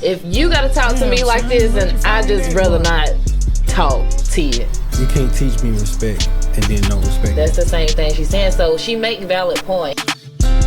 If you gotta talk to me like this, then I just rather not talk to you. You can't teach me respect and then no respect. That's the same thing she's saying. So she make valid points.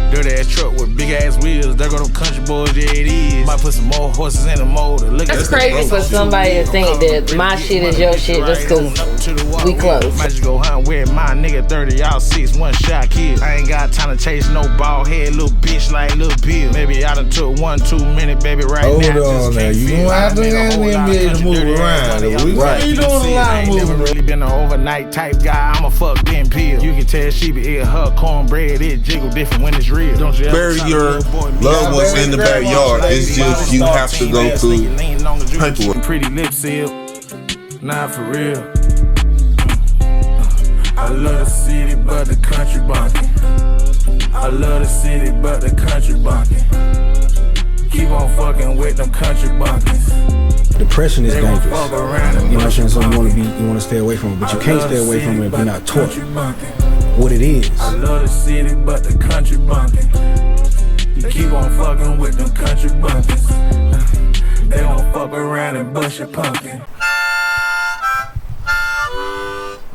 Dirty ass truck with big ass wheels. There go them country boys, yeah it is. Might put some more horses in the motor. Look That's crazy for somebody to think that my shit is your shit just cause we close. Might just go hunt with my nigga 30, y'all 6, one shot kill. I ain't got time to chase no bald head little bitch like Lil Bill. Maybe I done took 1 too many, baby, right Hold now. on now, you don't have to be able to move around. Right. You doing a lot of moving. Never really been an overnight type guy. I'm a fuck them pill. You can tell she be eating her cornbread. It jiggle different when it's real. Don't you ever Bury your loved ones in the backyard. It's just you have to go through paperwork. Pretty lip seal, not for real. I love the city, but the country bumpkin'. I love the city, but the country bumpkin'. Keep on fucking with them country bumpkins. Depression is dangerous. You know what I'm saying? So you want to stay away from it, but you can't stay away from it if you're not taught what it is. I love the city, but the country bumpkin'. You keep on fucking with them country bumpkins. They gon' fuck around and bust your pumpkin.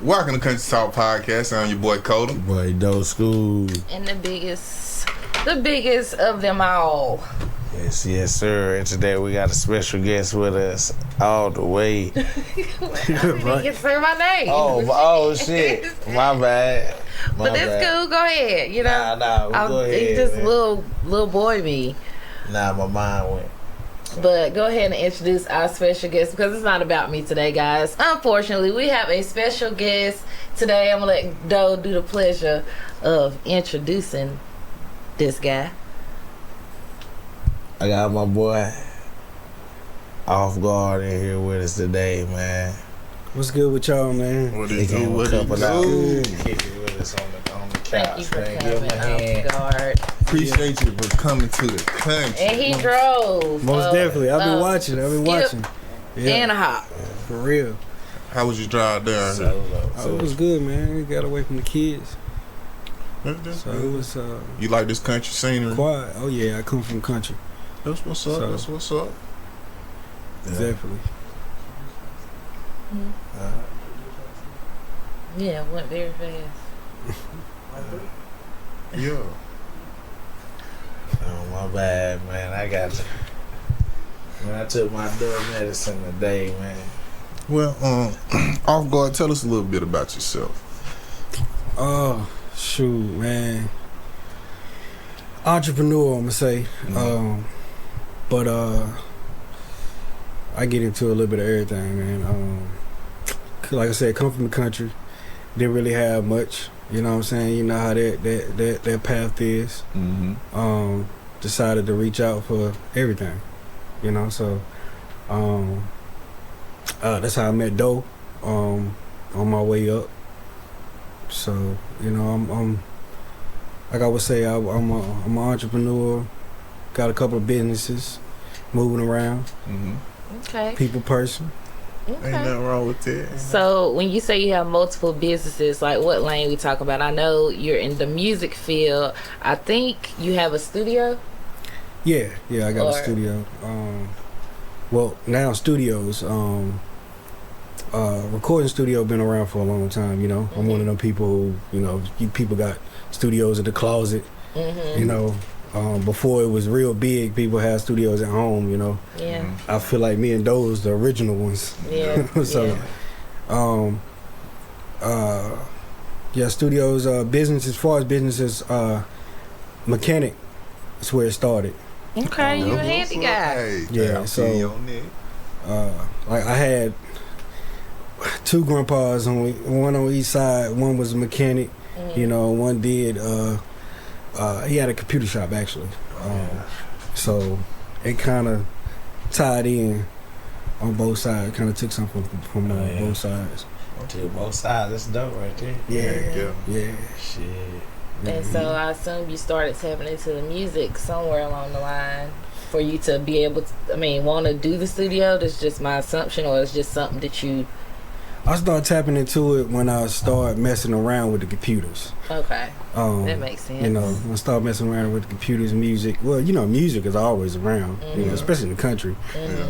Welcome to Kuntry Talk Podcast. I'm your boy Kota. Boy, Doe Skool. And the biggest of them all. Yes, sir. And today we got a special guest with us all the way. I didn't get to say my name. Oh shit. My bad. But that's cool. Go ahead. You know. Nah. Go ahead. It's just man. little boy me. Nah, my mind went. But go ahead and introduce our special guest because it's not about me today, guys. Unfortunately, we have a special guest today. I'm gonna let Doe do the pleasure of introducing this guy. I got my boy OffGuard in here with us today, man. What's good with y'all, man? What He it gonna do? couple out. Good. Kick it with us on the Thank you couch, for man. Give coming, him a hand. OffGuard. Appreciate you for coming to the country. And he drove. Most definitely. I've been watching. Skip Yeah, and a hop. for real. How was your drive down here? Oh, it was good, man. We got away from the kids. So it was You like this country scenery? quiet. Oh, yeah. I come from country. That's what's up. So- That's what's up. Definitely. Yeah, went very fast. Yeah. Oh, my bad, man. I took my dog medicine today, man. Well, OffGuard, tell us a little bit about yourself. Oh, shoot, man. Entrepreneur, I'm going to say. But I get into a little bit of everything, man. Like I said, come from the country. Didn't really have much. You know what I'm saying? You know how that path is. Mm-hmm. Decided to reach out for everything. You know, so that's how I met Doe on my way up. So, you know, I'm like I would say, I'm an entrepreneur, got a couple of businesses, moving around, Okay. people person. Ain't nothing wrong with that. So when you say you have multiple businesses, like what lane we talk about? I know you're in the music field. I think you have a studio. Yeah, I got a studio. Well, now studios. Recording studio been around for a long time. You know, I'm one of them people who, you know, people got studios in the closet. You know, before it was real big, people had studios at home. You know, Yeah. I feel like me and those the original ones. Yeah. So, studios, business, as far as businesses, mechanic is where it started. Okay, you a handy guy. Hey, Yeah, I so- see you on that. Like I had two grandpas one on each side. One was a mechanic, you know. One did. He had a computer shop actually. So it kind of tied in on both sides. Kind of took something from both sides. To both sides, that's dope right there. Yeah. Shit. And so I assume you started tapping into the music somewhere along the line for you to be able to, want to do the studio. That's just my assumption, or it's just something that you I started tapping into it when I started messing around with the computers. Okay. That makes sense. You know, I started messing around with the computers, music. Well, you know, music is always around, you know, especially in the country.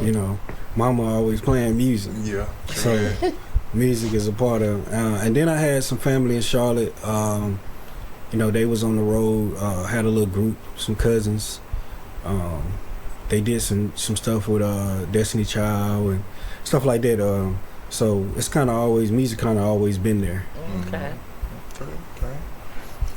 You know, mama always playing music. Yeah. So music is a part of it. And then I had some family in Charlotte. You know, they was on the road, had a little group, some cousins. They did some stuff with Destiny Child and stuff like that. So it's kind of always, music kind of always been there. Okay.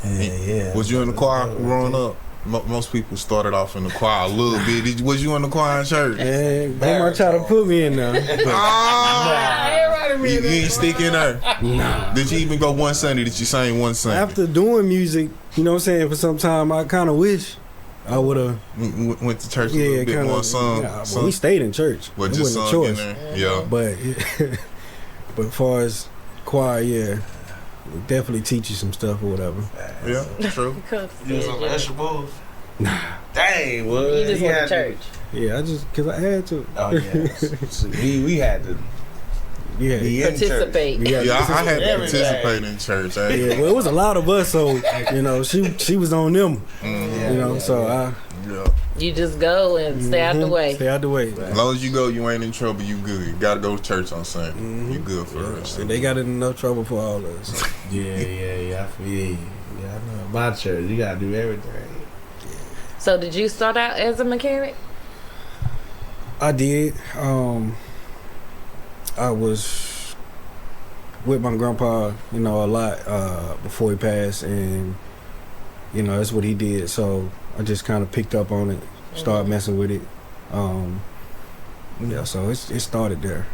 Yeah. Was you in the choir growing up? Most people started off in the choir a little bit. Was you in the choir in church? And they might try to put me in there. You ain't stick in there. Nah. Did you even go one Sunday? Did you sing one Sunday? After doing music, you know what I'm saying, for some time, I kind of wish I would have went to church a little bit more sung. Well, we stayed in church. But it just wasn't a sung choice. in there. Yeah. But as far as choir, yeah, it definitely teach you some stuff or whatever. Yeah, true. You was on the usher booth? Nah. Dang, well, You just went to church. Yeah, because I had to. Oh, yeah. So we had to Yeah. be in church. Participate. Yeah, Yeah, I had to Every participate day. in church. Yeah, well, it was a lot of us, so you know, she was on them. Yeah, You know, so I Yeah. You just go and stay out the way. Stay out the way. As long as you go, you ain't in trouble. You good. You gotta go to church on Sunday. You good for the rest. And they got in enough trouble for all of us. Yeah. I feel you. Yeah, I know. My church, you gotta do everything. So did you start out as a mechanic? I did. I was with my grandpa, you know, a lot before he passed, and you know that's what he did. So I just kind of picked up on it, started messing with it. Yeah, so it started there.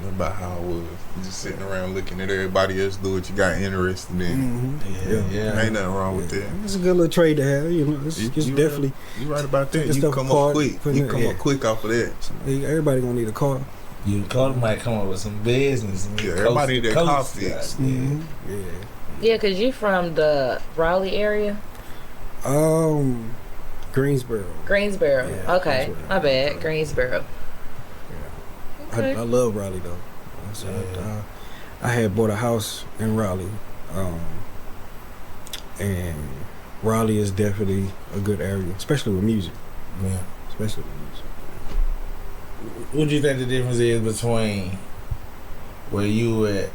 About how it was. You just sitting around looking at everybody else do what you got interested in. Yeah. Ain't nothing wrong with that. It's a good little trade to have, you know. It's definitely. You right about that. Take You stuff come apart, up quick. put it You in- come yeah. up quick off of that. Everybody gonna need a car. You Kota might come up with some business. And Yeah, everybody need their car fixed. Yeah. Yeah, because you from the Raleigh area? Greensboro. Greensboro. Yeah, Okay. Greensboro. My bad. Greensboro. Okay. I love Raleigh though. So I had bought a house in Raleigh, and Raleigh is definitely a good area, especially with music. Yeah. Especially with music. What do you think the difference is between where you at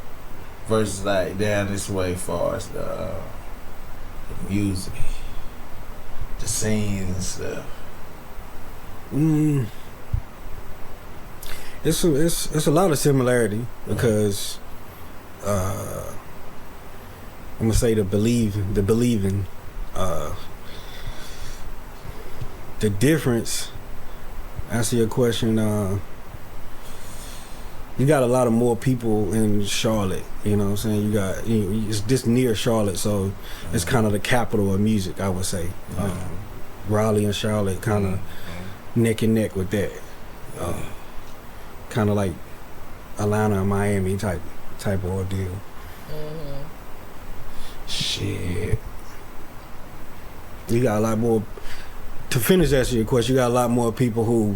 versus like down this way, far as the music, the scenes and stuff? It's a lot of similarity because I'm gonna say the believing. The difference. Answer your question. You got a lot of more people in Charlotte. You know what I'm saying? It's just near Charlotte, so it's kind of the capital of music, I would say. Raleigh and Charlotte kind of neck and neck with that. Kind of like Atlanta and Miami type of ordeal. Shit. You got a lot more. To finish answering your question, you got a lot more people who.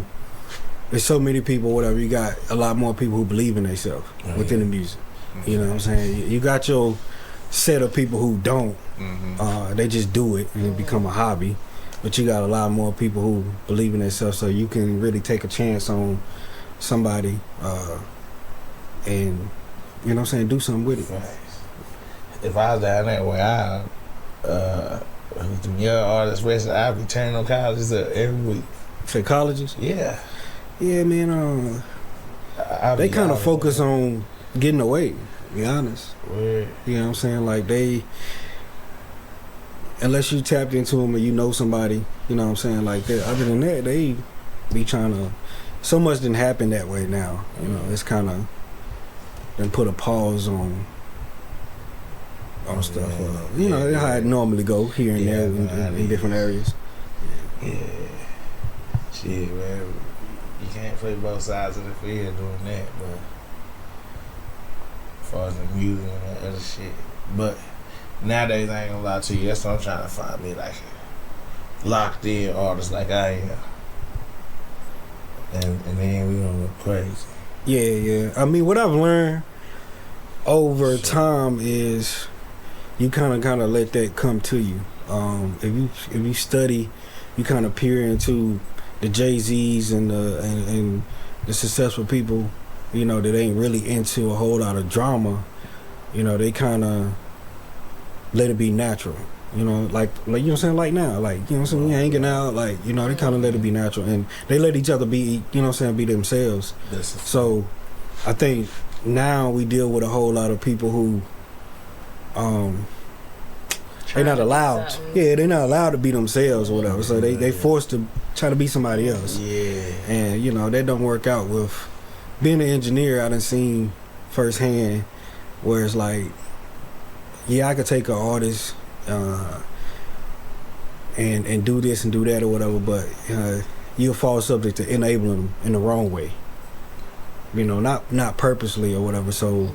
There's so many people, whatever. You got a lot more people who believe in themselves within the music. You know what I'm saying? You got your set of people who don't. They just do it and it become a hobby. But you got a lot more people who believe in themselves, so you can really take a chance on somebody and, you know what I'm saying, do something with it. If I was down that way, the young artists, I'd be turning on colleges up every week. Say colleges? Yeah. Yeah, man. They kind of focus on getting away, to be honest. Weird. You know what I'm saying? Like unless you tapped into them and you know somebody, you know what I'm saying, like that. Other than that, they be trying to. So much didn't happen that way now. You know, it's kind of then put a pause on stuff. You know how it normally go here and there in different areas. Yeah. Shit, man. You can't play both sides of the field doing that, but as far as the music and that other shit. But nowadays, I ain't gonna lie to you, that's what I'm trying to find me, like a locked in artist like I am. And then we gonna look crazy. Yeah. I mean, what I've learned over time is you kind of let that come to you. If you study, you kind of peer into the Jay-Z's and the successful people, you know, that ain't really into a whole lot of drama. You know, they kind of let it be natural. You know, like you know what I'm saying, like now, like, you know what I'm saying, we hanging out, like, you know, they kind of let it be natural, and they let each other be, you know what I'm saying, be themselves. So I think now we deal with a whole lot of people who they're not allowed. Yeah, they're not allowed to be themselves or whatever. So they forced to try to be somebody else. Yeah. And, you know, that don't work out with being an engineer. I done seen firsthand where it's like, yeah, I could take an artist and do this and do that or whatever, but you'll fall subject to enabling them in the wrong way. You know, not purposely or whatever. So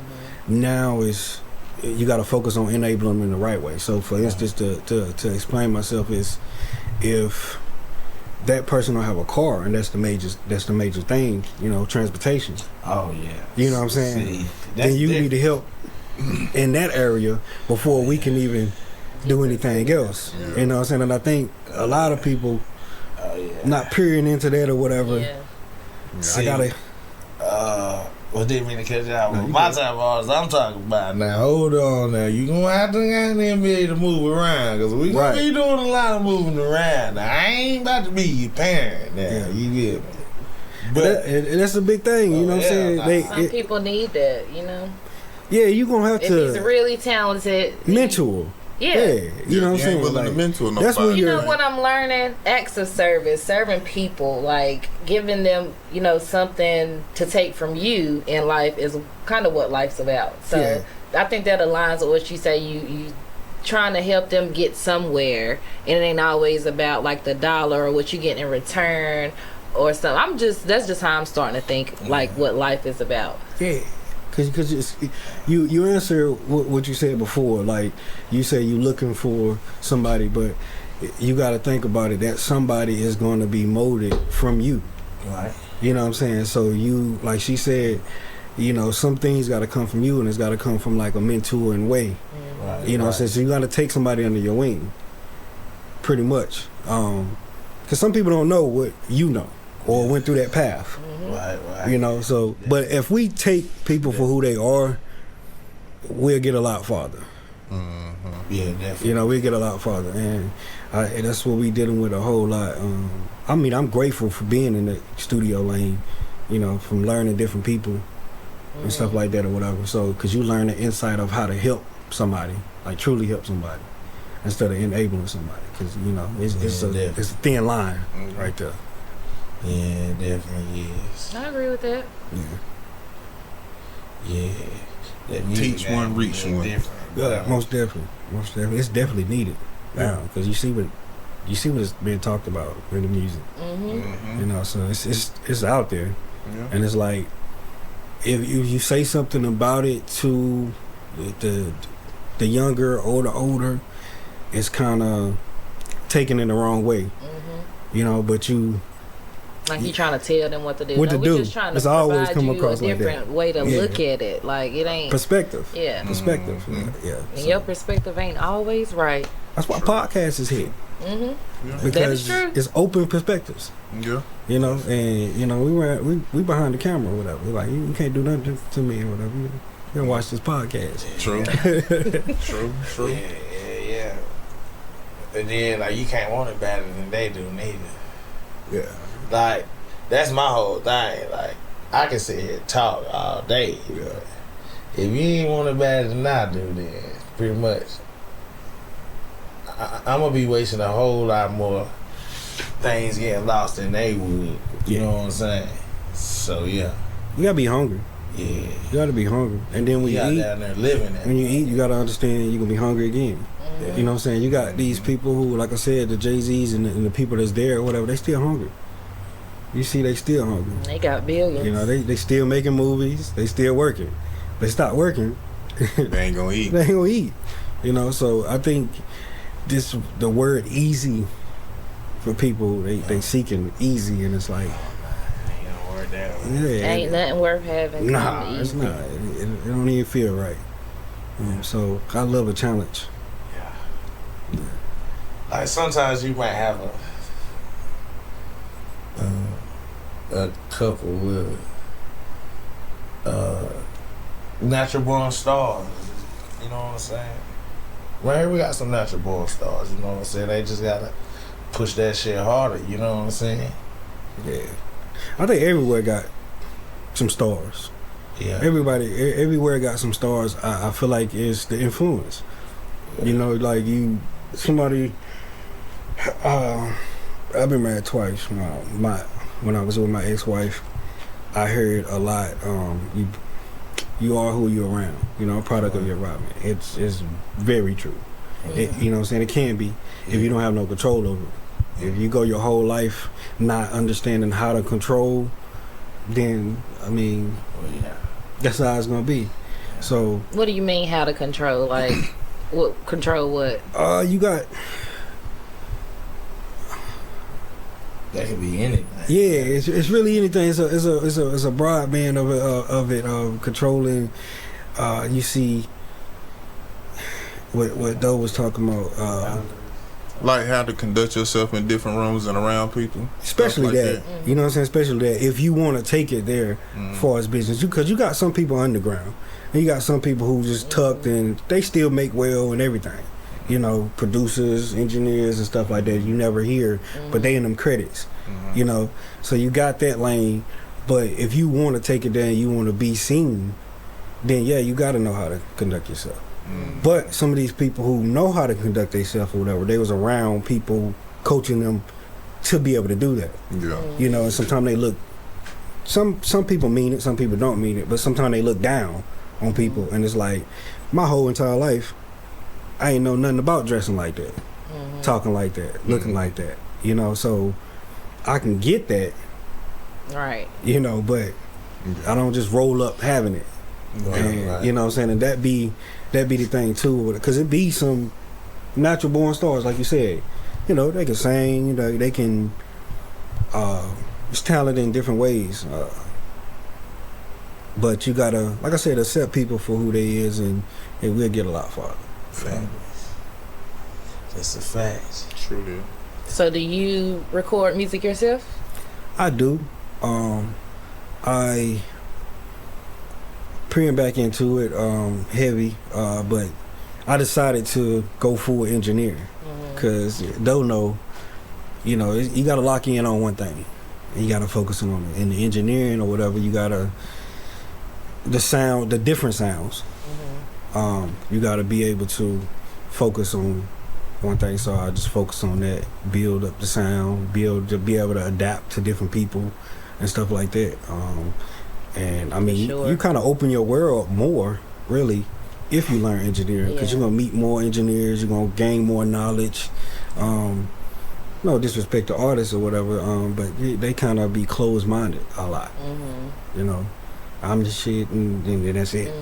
now is you got to focus on enabling them in the right way. So for instance, to explain myself is, if that person don't have a car, and that's the major thing, you know, transportation. Oh yeah. You know what I'm saying? Then you need to help in that area before we can even do anything else. Yeah. You know what I'm saying? And I think a lot of people not peering into that or whatever. Yeah. I gotta. Well, didn't mean to catch out. No, my type of artists I'm talking about now. Hold on now. You gonna have to goddamn be able to move around, because we gonna be doing a lot of moving around. Now, I ain't about to be your parent now. Yeah. You get me? But that's a big thing. You know what I'm saying? Some people need that. You know. Yeah, you gonna have to. If he's really talented, mentor. Yeah, you know what I'm saying? Willing to mentor nobody. That's what you know what I'm learning? Acts of service, serving people, like giving them, you know, something to take from you in life is kind of what life's about. So I think that aligns with what you say. You trying to help them get somewhere, and it ain't always about like the dollar or what you get in return or something. That's just how I'm starting to think, like what life is about. Yeah. Because you answer what you said before, like you say you looking for somebody, but you got to think about it, that somebody is going to be molded from you. Right. You know what I'm saying? So you, like she said, you know, some things got to come from you, and it's got to come from like a mentoring way. Right. You know what I'm saying? So you got to take somebody under your wing, pretty much. Because some people don't know what you know or went through that path. Right. You know, so, but if we take people for who they are, we'll get a lot farther. Yeah, definitely. You know, we'll get a lot farther, and that's what we dealing with a whole lot. I mean, I'm grateful for being in the studio lane, you know, from learning different people and stuff like that or whatever. So, because you learn the insight of how to help somebody, like truly help somebody, instead of enabling somebody. Because, you know, it's a thin line right there. Yeah, definitely is. I agree with that. Yeah. That teach one, reach one. Yeah, most definitely. It's definitely needed now, because you see what is being talked about in the music. You know, so it's out there, and it's like if you say something about it to the younger or the older, it's kind of taken in the wrong way. You know, but you. Like you trying to tell them what to do. What to do. Just trying to it's always provide come you across a like different that. way to look at it. Like it ain't perspective. Yeah. Perspective. Yeah. And your perspective ain't always right. That's why podcasts is hit. Because that is true. It's open perspectives. Yeah. You know, and you know, we behind the camera or whatever. We're like, you can't do nothing to me or whatever. You gotta watch this podcast. True. True. Yeah. And then like you can't want it better than they do neither. Yeah. Like, that's my whole thing. Like, I can sit here and talk all day. But if you ain't want it better than I do, then pretty much I'm going to be wasting a whole lot more things getting lost than they would. You know what I'm saying? So, yeah. You got to be hungry. Yeah. You got to be hungry. And then when you eat, down there living it. When you eat, you got to understand you're going to be hungry again. You know what I'm saying? You got these people who, like I said, the Jay-Z's and the people that's there or whatever, they still hungry. You see, they still hungry. They got billions. You know, they still making movies. They still working. They stop working. They ain't gonna eat. They ain't gonna eat. You know, so I think the word easy for people, they seeking easy, and it's like worth that. Yeah, Ain't nothing worth having. Nah, come it's easy. not. It don't even feel right. So I love a challenge. Yeah. Like sometimes you might have a couple with natural born stars. You know what I'm saying? Right here we got some natural born stars. You know what I'm saying? They just gotta push that shit harder. You know what I'm saying? Yeah, I think everywhere got some stars. Yeah. Everywhere got some stars. I feel like it's the influence. You know, like somebody. I've been married twice. When I was with my ex-wife, I heard a lot. You are who you're around. You know, a product of your environment. It's very true. You know what I'm saying? It can be if you don't have no control over it. If you go your whole life not understanding how to control, then I mean, that's how it's gonna be. So, What do you mean how to control? Like, what control what? you got. That could be anything. Yeah, it's really anything. It's a broad band of controlling. You see what Doe was talking about. Like how to conduct yourself in different rooms and around people. Especially like that. You know what I'm saying? Especially that. If you want to take it there as far as business. Because you got some people underground. And you got some people who just tucked and they still make well and everything. You know, producers, engineers and stuff like that you never hear, but they in them credits. You know, so you got that lane. But if you want to take it there and you want to be seen, then yeah, you got to know how to conduct yourself. But some of these people who know how to conduct themselves or whatever, they was around people coaching them to be able to do that. Yeah. You know, and sometimes they look. Some people mean it, some people don't mean it, but sometimes they look down on people, and it's like my whole entire life, I ain't know nothing about dressing like that, talking like that, looking like that. You know, so I can get that. Right. You know, but I don't just roll up having it. And, you know what I'm saying? And that be the thing too, because it be some natural born stars, like you said. You know, they can sing, you know, they can it's talented in different ways. But you gotta, like I said, accept people for who they is, and we'll get a lot farther. That's a fact. True. So do you record music yourself? I do. I peering back into it heavy, but I decided to go full engineering because don't know, you know, you got to lock in on one thing. And you got to focus on it. In the engineering or whatever, you got to the different sounds. You got to be able to focus on one thing. So I just focus on that, build up the sound, be able to adapt to different people and stuff like that. And I mean, you kind of open your world more, really, if you learn engineering, because you're gonna meet more engineers, you're gonna gain more knowledge. No disrespect to artists or whatever, but they kind of be closed-minded a lot. You know, I'm the shit, and then that's it.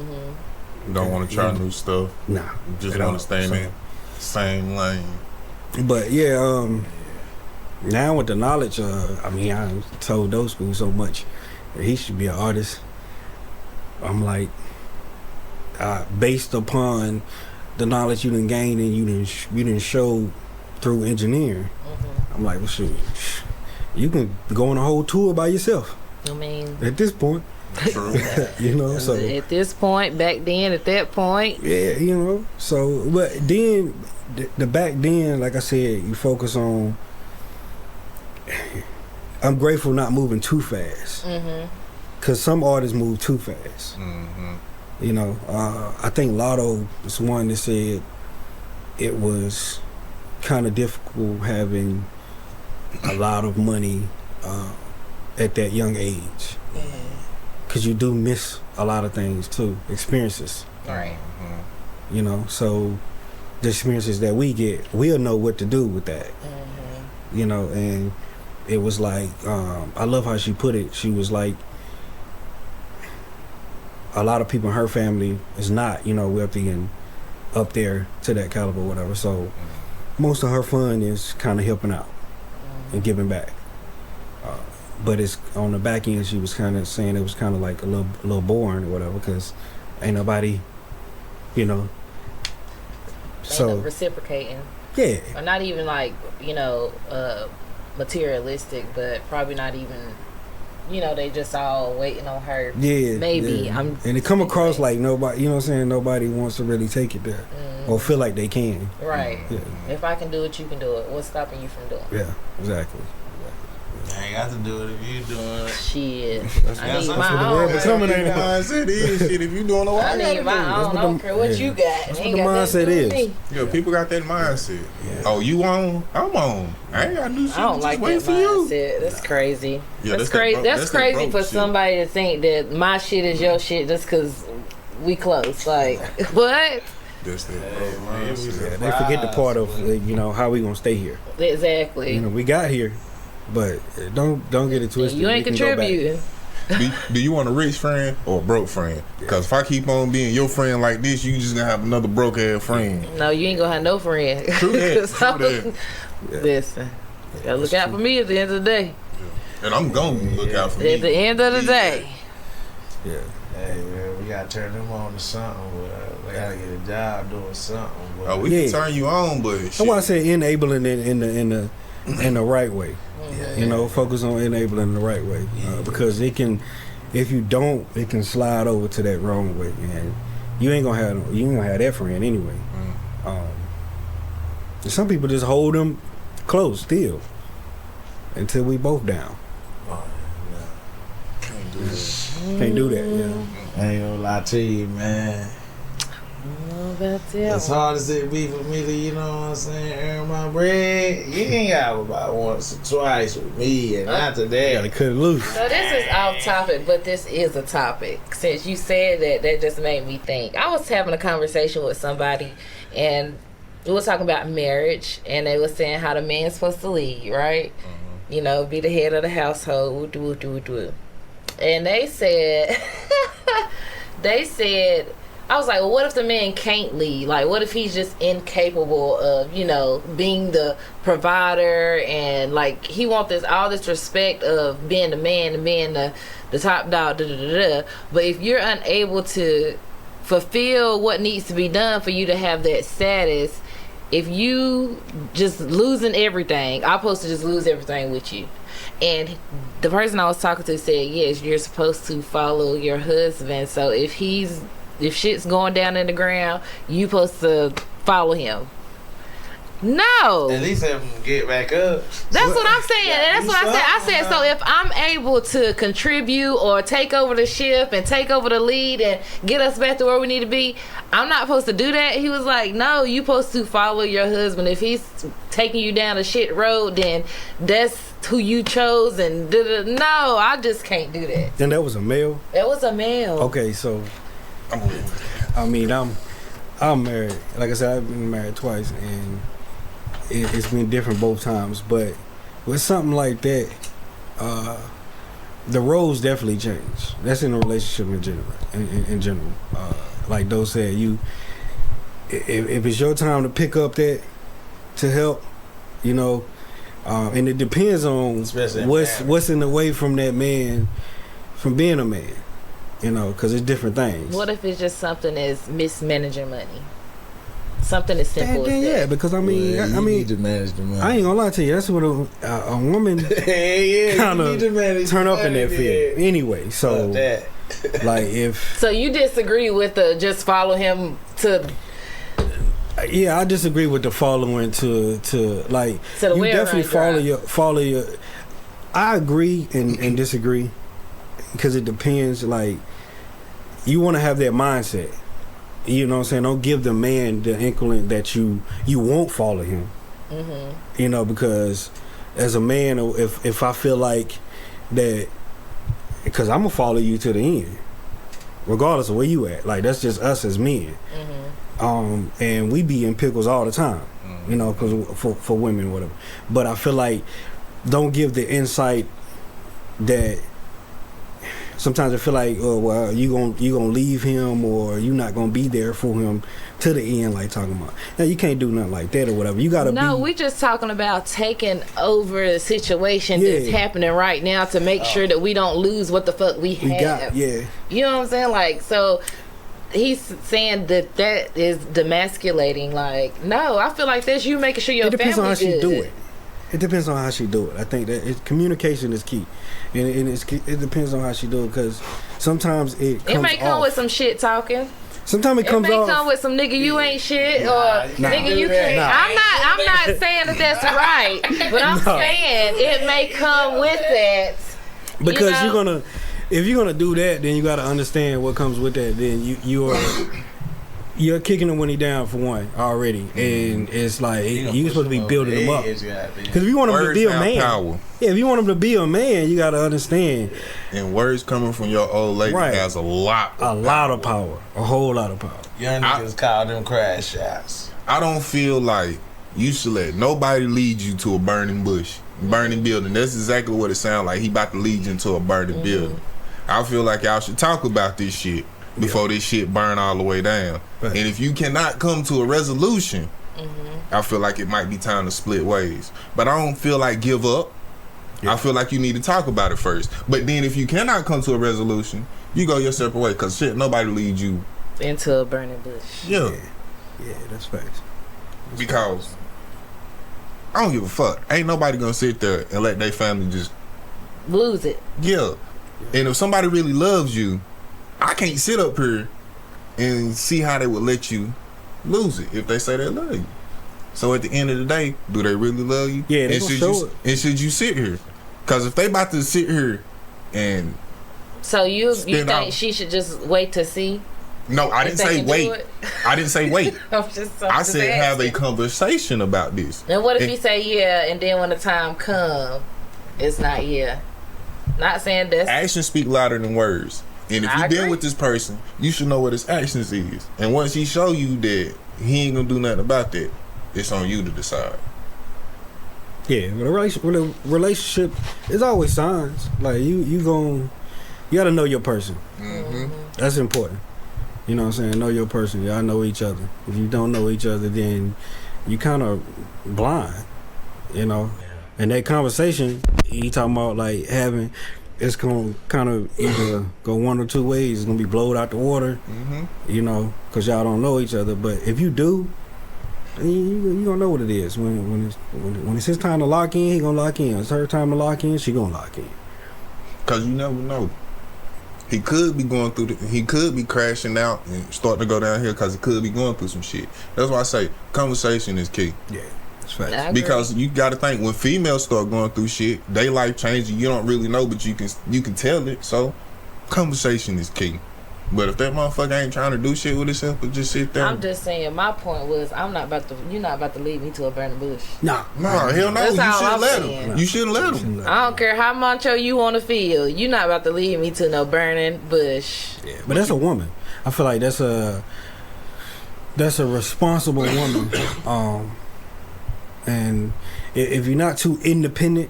Don't want to try new stuff. Nah, You just want to stay in the same lane. But yeah, now with the knowledge, I mean, I told Doe Skool so much that he should be an artist. I'm like, based upon the knowledge you done gained and you done show through engineering, I'm like, well, shoot, you can go on a whole tour by yourself. I mean, at this point. True. You know, so at this point, back then, at that point, yeah, you know. So, but then the back then, like I said, you focus on. I'm grateful not moving too fast, because some artists move too fast. You know, I think Lotto was one that said it was kind of difficult having a lot of money at that young age. Because you do miss a lot of things too, experiences. right? You know, so the experiences that we get, we'll know what to do with that. You know, and it was like, I love how she put it. She was like, a lot of people in her family is not, you know, wealthy and up there to that caliber or whatever. So most of her fun is kind of helping out and giving back. but it's on the back end. She was kind of saying it was kind of like a little boring or whatever, because ain't nobody, you know. So reciprocating. Yeah. Or not even like, you know, materialistic, but probably not even, you know, they just all waiting on her. Yeah. Maybe. Yeah. And it come across like nobody, you know what I'm saying, nobody wants to really take it there. Or feel like they can. Right. Yeah. If I can do it, you can do it. What's stopping you from doing it? Yeah, exactly. I ain't got to do it if you doing it. Shit. That's I need what my the own. world becoming, ain't it? Mindset is shit. If you doing the I need my own. I don't care what you got. That's what the mindset is. Yeah, people got that mindset. Yeah. Oh, you on? I'm on. I ain't gotta do shit. I don't just like wait that for you. mindset. That's crazy. Yeah, that's crazy. That's crazy broke for shit. somebody to think that my shit is your shit just because we close. Like, what? That's that Hey, broke man, mindset. Yeah, they forget the part of, you know, how we gonna stay here. Exactly. You know, we got here, but don't get it twisted. You ain't We can go back. contributing. Do you want a rich friend or a broke friend? Because if I keep on being your friend like this, you just gonna have another broke ass friend. No, you ain't gonna have no friend. True that. So, True that. listen, gotta look out for me at the end of the day. And I'm gonna look out for At the me. end of the day. Yeah. Hey, man, we gotta turn them on to something. They gotta get a job doing something. Oh, we can turn you on, but That's why I say enabling it in the right way. Yeah, You know, focus on enabling the right way, because it can, if you don't, it can slide over to that wrong way, and you ain't gonna have that friend anyway. And some people just hold them close still until we both down. Can't do that. Yeah. I ain't gonna lie to you, man. As hard as it be for me to, you know what I'm saying, earn my bread, you ain't got about once or twice with me, and after that, Gotta cut it loose. So this is off topic, but this is a topic. Since you said that just made me think. I was having a conversation with somebody, and we were talking about marriage, and they were saying how the man's supposed to lead, right? You know, be the head of the household. And they said, I was like, well, what if the man can't lead? Like, what if he's just incapable of, you know, being the provider, and like he wants all this respect of being the man and being the top dog, but if you're unable to fulfill what needs to be done for you to have that status, if you just losing everything, I'm supposed to just lose everything with you. And the person I was talking to said, yes, you're supposed to follow your husband. So if shit's going down in the ground, you supposed to follow him. No. at least have them get back up. That's what I'm saying. That's what I said. I said, so if I'm able to contribute or take over the ship and take over the lead and get us back to where we need to be, I'm not supposed to do that. He was like, no, you supposed to follow your husband. If he's taking you down a shit road, then that's who you chose. And no, I just can't do that. Then that was a male? That was a male. Okay, so I mean, I'm married. Like I said, I've been married twice, and it's been different both times. But with something like that, the roles definitely change. That's in a relationship in general. Like Doe said, if it's your time to pick up that to help, you know, and it depends on what's in the way from that man from being a man. You know, because it's different things. What if it's just something as mismanaging money? Something as simple as that. Yeah, because I mean, you need to manage the money. I ain't gonna lie to you. That's what a woman kind of turn up in that field. Anyway, so like if so you disagree with the just follow him to. Yeah, I disagree with the following to like to the you definitely right follow your. I agree and disagree because it depends. Like you want to have that mindset. You know what I'm saying? Don't give the man the inkling that you won't follow him. Mm-hmm. You know, because as a man, if I feel like that, because I'm gonna follow you to the end, regardless of where you at. Like that's just us as men. Mm-hmm. And we be in pickles all the time. Mm-hmm. You know, because for women, whatever. But I feel like don't give the insight that sometimes I feel like, oh well, you gonna leave him, or you not gonna be there for him to the end, like talking about. Now you can't do nothing like that or whatever. You gotta. No, we just talking about taking over the situation that's happening right now to make sure that we don't lose what the fuck we have. Yeah. You know what I'm saying? Like, so he's saying that is demasculating. Like, no, I feel like that's you making sure your family good. It depends on how she do it. It depends on how she do it. I think that communication is key, and it depends on how she do it, because sometimes it may come with some shit talking. Sometimes it comes off. It may come with some nigga you ain't shit or nigga you can't. I'm not saying that that's right, but I'm saying it may come with that. Because if you're gonna do that, then you gotta understand what comes with that. Then you're kicking him when he down for one already, and it's like you're supposed to be building him up. Because if you want him to be a man, if you want him to be a man, you gotta understand. And words coming from your old lady has a lot of power, a whole lot of power. Young niggas call them crash shots. I don't feel like you should let nobody lead you to a burning bush, burning building. That's exactly what it sounds like. He about to lead you into a burning building. I feel like y'all should talk about this shit before this shit burn all the way down. Right. And if you cannot come to a resolution, I feel like it might be time to split ways. But I don't feel like give up. I feel like you need to talk about it first. But then if you cannot come to a resolution, you go your separate way, because shit, nobody leads you into a burning bush. Yeah, that's facts. Because I don't give a fuck. Ain't nobody gonna sit there and let their family just lose it. Yeah. And if somebody really loves you, I can't sit up here and see how they would let you lose it if they say they love you. So at the end of the day, do they really love you? Yeah, they show it. And should you sit here? Because if they about to sit here and so you think she should just wait to see? No, I didn't say wait. I didn't say wait. I said have a conversation about this. And what if you say yeah, and then when the time comes, it's not yeah? Not saying this. Actions speak louder than words. And if you deal with this person, you should know what his actions is. And once he show you that he ain't gonna do nothing about that, it's on you to decide. Yeah, with a relationship, there's always signs. Like you gotta know your person. That's important. You know what I'm saying? Know your person. Y'all know each other. If you don't know each other, then you kind of blind. You know. And that conversation he talking about like having, it's gonna kind of either go one or two ways. It's gonna be blowed out the water, you know, because y'all don't know each other. But if you do, you gonna know what it is. When it's his time to lock in, he gonna lock in. It's her time to lock in, she gonna lock in. Cause you never know. He could be going through. He could be crashing out and starting to go down here because he could be going through some shit. That's why I say conversation is key. Yeah. Because you got to think, when females start going through shit, they life changing. You don't really know, but you can tell it. So conversation is key. But if that motherfucker ain't trying to do shit with himself, but just sit there. I'm just saying, my point was, you're not about to lead me to a burning bush. No, hell no. You shouldn't let him. You shouldn't let him. I don't care how macho you want to feel. You're not about to lead me to no burning bush. Yeah, but that's a woman. I feel like that's a responsible woman. And if you're not too independent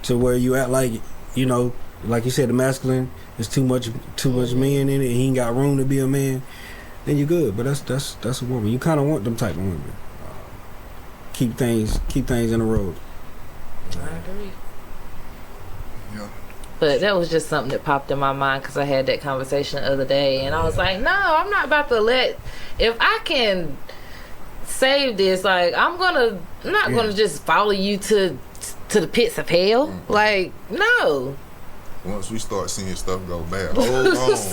to where you act like, you know, like you said, the masculine is too much man in it, and he ain't got room to be a man, then you're good. But that's a woman. You kind of want them type of women. Keep things in a row. I agree. Yeah. But that was just something that popped in my mind because I had that conversation the other day, and I was like, no, I'm not about to let. If I can save this, like I'm not gonna just follow you to the pits of hell. Like, no. Once we start seeing stuff go bad, hold on. Let's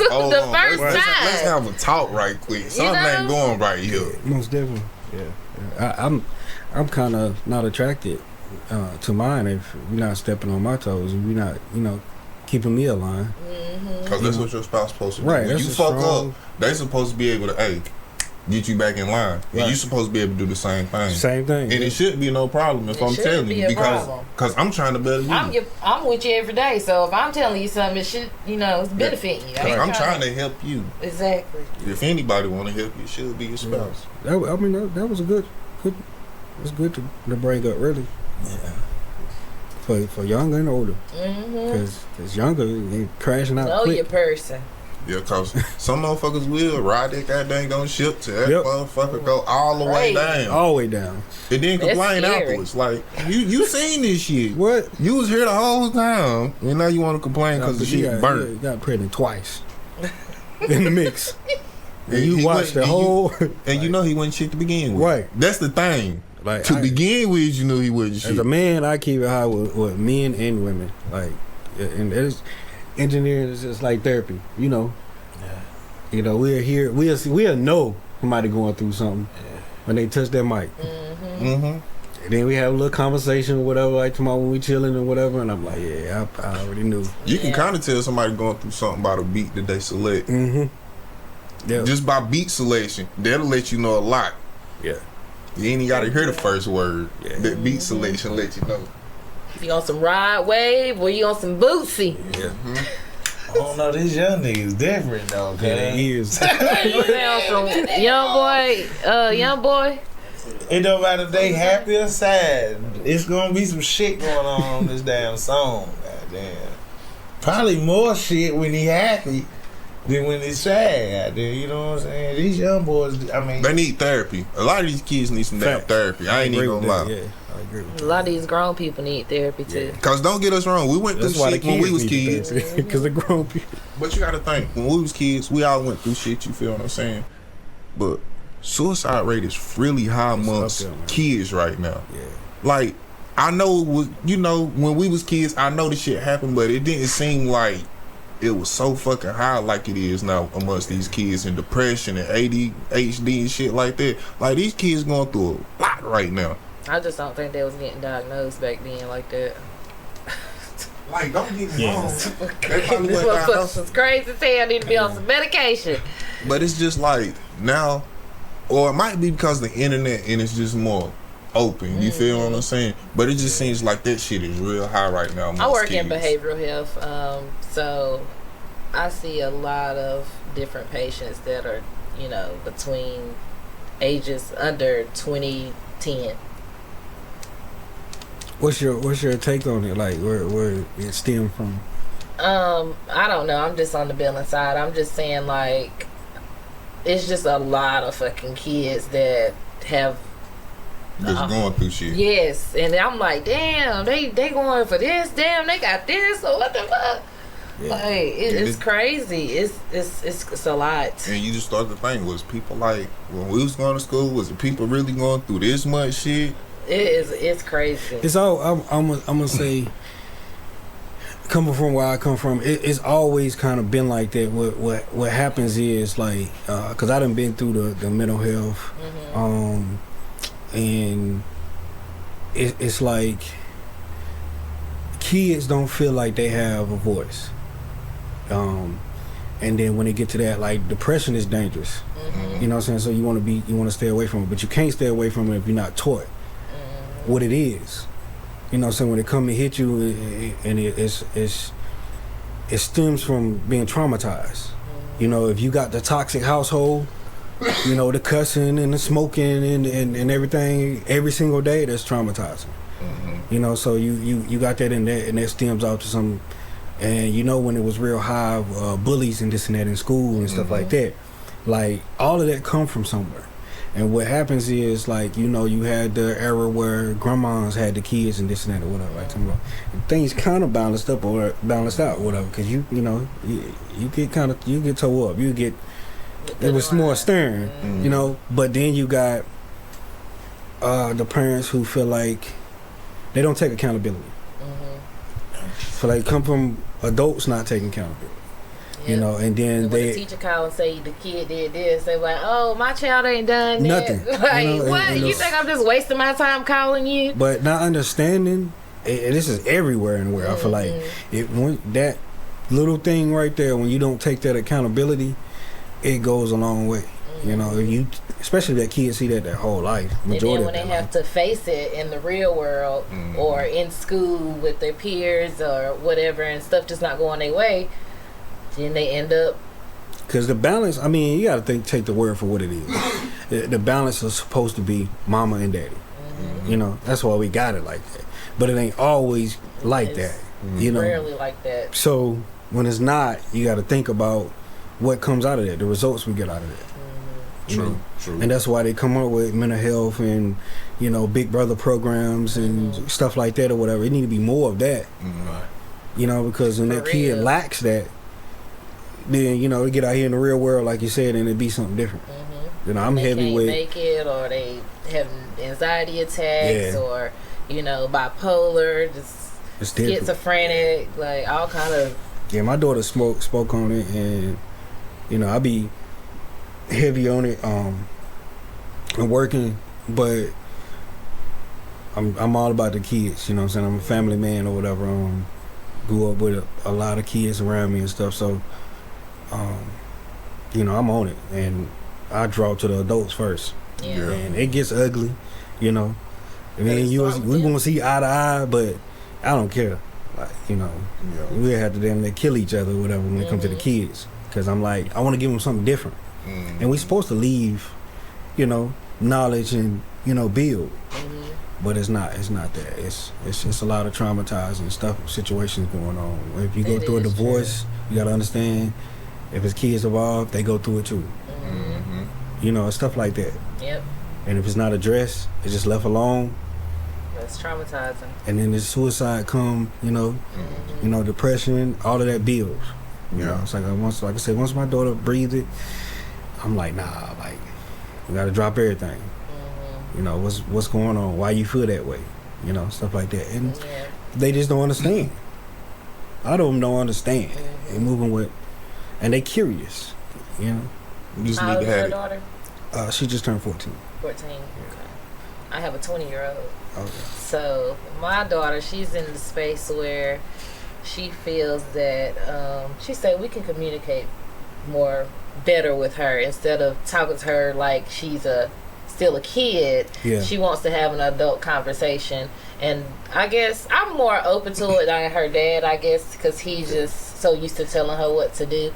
have a talk right quick. Something ain't going right here. Most definitely. Yeah. I'm kind of not attracted to mine if you're not stepping on my toes and you're not, you know, keeping me aligned. Because that's what your spouse supposed to do. Right. When you fuck up, they supposed to be able to, get you back in line. Right. And you supposed to be able to do the same thing. And it shouldn't be no problem if I'm telling you, because I'm trying to better you. I'm with you every day, so if I'm telling you something, it should, it's benefiting you. I'm trying to help you. Exactly. If anybody want to help you, it should be your spouse. Yeah. That was a good. It's good to bring up, really. Yeah. for younger and older. Because younger, they crashing out Know quick. your person. Yeah, cause some motherfuckers will ride that goddamn gun ship to that Yep. motherfucker go all the way down. All the way down. And then That's complain scary. afterwards. Like, you seen this shit. What? You was here the whole time. And now you want to complain because the shit burnt. You got pregnant twice in the mix. And you He watched went- the whole. And you know he wasn't shit to begin with. Right. That's the thing. Like, To begin with, you knew he wasn't shit. as a man, I keep it high with men and women. Like, and it's, engineering is just like therapy. You know. You know, we're here. We'll know somebody going through something when they touch their mic. Mm-hmm. And then we have a little conversation or whatever, like tomorrow when we chilling or whatever. And I'm like, yeah, I already knew. You can kind of tell somebody going through something by the beat that they select. Mm-hmm. Yeah. Just by beat selection, that'll let you know a lot. Yeah. You ain't even got to hear the first word. Yeah. That beat selection let you know. You on some ride wave or you on some bootsy? Yeah. I don't know, these young niggas different though, Yeah, okay? he is. You on some young boy? It don't matter if they happy or sad. It's gonna be some shit going on this damn song. Goddamn. Probably more shit when he happy than when he's sad. Goddamn, you know what I'm saying? These young boys, I mean, They need therapy. A lot of these kids need some damn Facts. therapy. I ain't even agree gonna with lie. that, Yeah, I agree with A lot of these grown people need therapy too. Cause don't get us wrong, we went through That's why the shit when we was kids kids. because the grown people. But you gotta think, when we was kids, we all went through shit, you feel what I'm saying? But suicide rate is really high amongst up there, man. kids right now. Yeah. Like, I know it was, you know, when we was kids, I know the shit happened, but it didn't seem like it was so fucking high like it is now amongst these kids and depression and ADHD and shit like that. Like, these kids going through a lot right now. I just don't think they was getting diagnosed back then like that. Like, don't get me Yeah. wrong. This They probably went down motherfucker was crazy as hell. Need to be on some medication. But it's just like now, or it might be because the internet and it's just more open. You feel what I'm saying? But it just seems like that shit is real high right now. I amongst work in kids. behavioral health, so I see a lot of different patients that are, you know, between ages under 2010. What's your take on it? Like where it stem from? I don't know. I'm just on the billing side. I'm just saying, like, it's just a lot of fucking kids that have Just going through shit. yes, and I'm like, damn, they going for this. Damn, they got this. So what the fuck? Yeah. Like, it's crazy. It's a lot. And you just start to think, was people like, when we was going to school, was the people really going through this much shit? It's crazy. It's all I'm gonna say. Coming from where I come from, it's always kind of been like that. What happens is like, cause I done been through the mental health, and it's like kids don't feel like they have a voice, and then when they get to that, like, depression is dangerous. You know what I'm saying? So you want to stay away from it, but you can't stay away from it if you're not taught what it is. You know what I'm saying? When it come and hit you, and it stems from being traumatized. You know, if you got the toxic household, you know, the cussing and the smoking and everything every single day, that's traumatizing. You know, so you got that in there, and that stems out to some. And you know, when it was real high bullies and this and that in school and stuff like that, like, all of that come from somewhere. And what happens is, like, you know, you had the era where grandmas had the kids and this and that or whatever. Like, things kind of balanced up or balanced out, or whatever. Because you know, you get toe up. It was more stern, you know. But then you got the parents who feel like they don't take accountability. So they come from adults not taking accountability. You know, and then when the teacher call and say the kid did this, they like, oh, my child ain't done nothing. That. Like, you know, what? and You think I'm just wasting my time calling you? But not understanding, and this is everywhere in the world. I feel like that little thing right there, when you don't take that accountability, it goes a long way. You know, you, especially that kids see that their whole life. Majority and then when they have to face it in the real world or in school with their peers or whatever, and stuff just not going their way, then they end up. Because the balance, I mean, you got to take the word for what it is. The balance is supposed to be mama and daddy. You know, that's why we got it like that. but it ain't always like It's that. You know, rarely like that. so when it's not, you got to think about what comes out of that, the results we get out of that. You know? True. And that's why they come up with mental health and, you know, Big Brother programs and stuff like that or whatever. It need to be more of that. You know, because when that kid lacks that, then, you know, they get out here in the real world, like you said, and it be something different. You know, I'm they heavy can't with make it, or they have anxiety attacks, or, you know, bipolar, just schizophrenic, like all kind of. Yeah, my daughter spoke on it, and, you know, I be heavy on it and working, but I'm all about the kids, you know what I'm saying? I'm a family man or whatever. Grew up with a lot of kids around me and stuff, so you know, I'm on it, and I draw to the adults first. And it gets ugly, you know. I mean, we gonna see eye to eye, but I don't care. Like, you know, we have to damn near kill each other or whatever when it comes to the kids, because I'm like, I want to give them something different. And we're supposed to leave, you know, knowledge and, you know, build. But it's not that. It's just a lot of traumatizing situations going on. If you go through a divorce, you gotta understand, if it's kids involved, they go through it too. You know, stuff like that. And if it's not addressed, it's just left alone. That's traumatizing. And then the suicide come, you know, you know, depression, all of that builds. You know, it's like like I said, once my daughter breathed it, I'm like, nah, like, we gotta drop everything. You know, what's going on? Why you feel that way? You know, stuff like that. And they just don't understand. A lot of them don't understand. They moving with, and they curious. You know. You just How need old to is have your it. daughter? She just turned 14. 14. Okay. I have a 20-year-old. Okay. So my daughter, she's in the space where she feels that she said we can communicate better with her instead of talking to her like she's still a kid. She wants to have an adult conversation, and I guess I'm more open to it than her dad, I guess, because he's just so used to telling her what to do.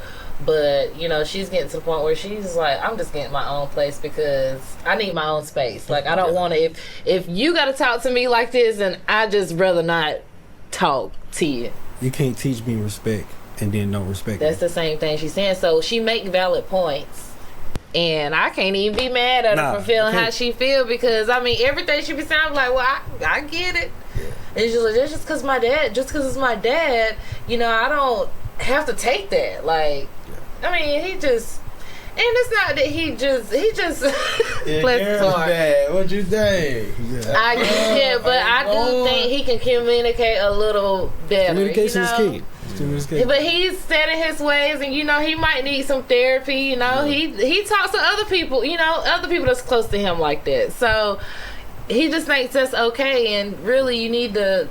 But, you know, she's getting to the point where she's like, I'm just getting my own place because I need my own space. Like, I don't want to, if you got to talk to me like this, and I just rather not talk to you. You can't teach me respect and then don't respect That's me. the same thing she's saying. So she make valid points. And I can't even be mad at her for feeling how she feel, because, I mean, everything she be saying, I'm like, well, I get it. And she's like, just because it's my dad, you know, I don't have to take that. Like, I mean, he just, and it's not that he just bless his heart. Dad, what you think? I get, but I do think he can communicate a little better. Communication is key. But he's set in his ways, and, you know, he might need some therapy. You know, he talks to other people, you know, other people that's close to him like that. So he just thinks that's okay, and really you need to.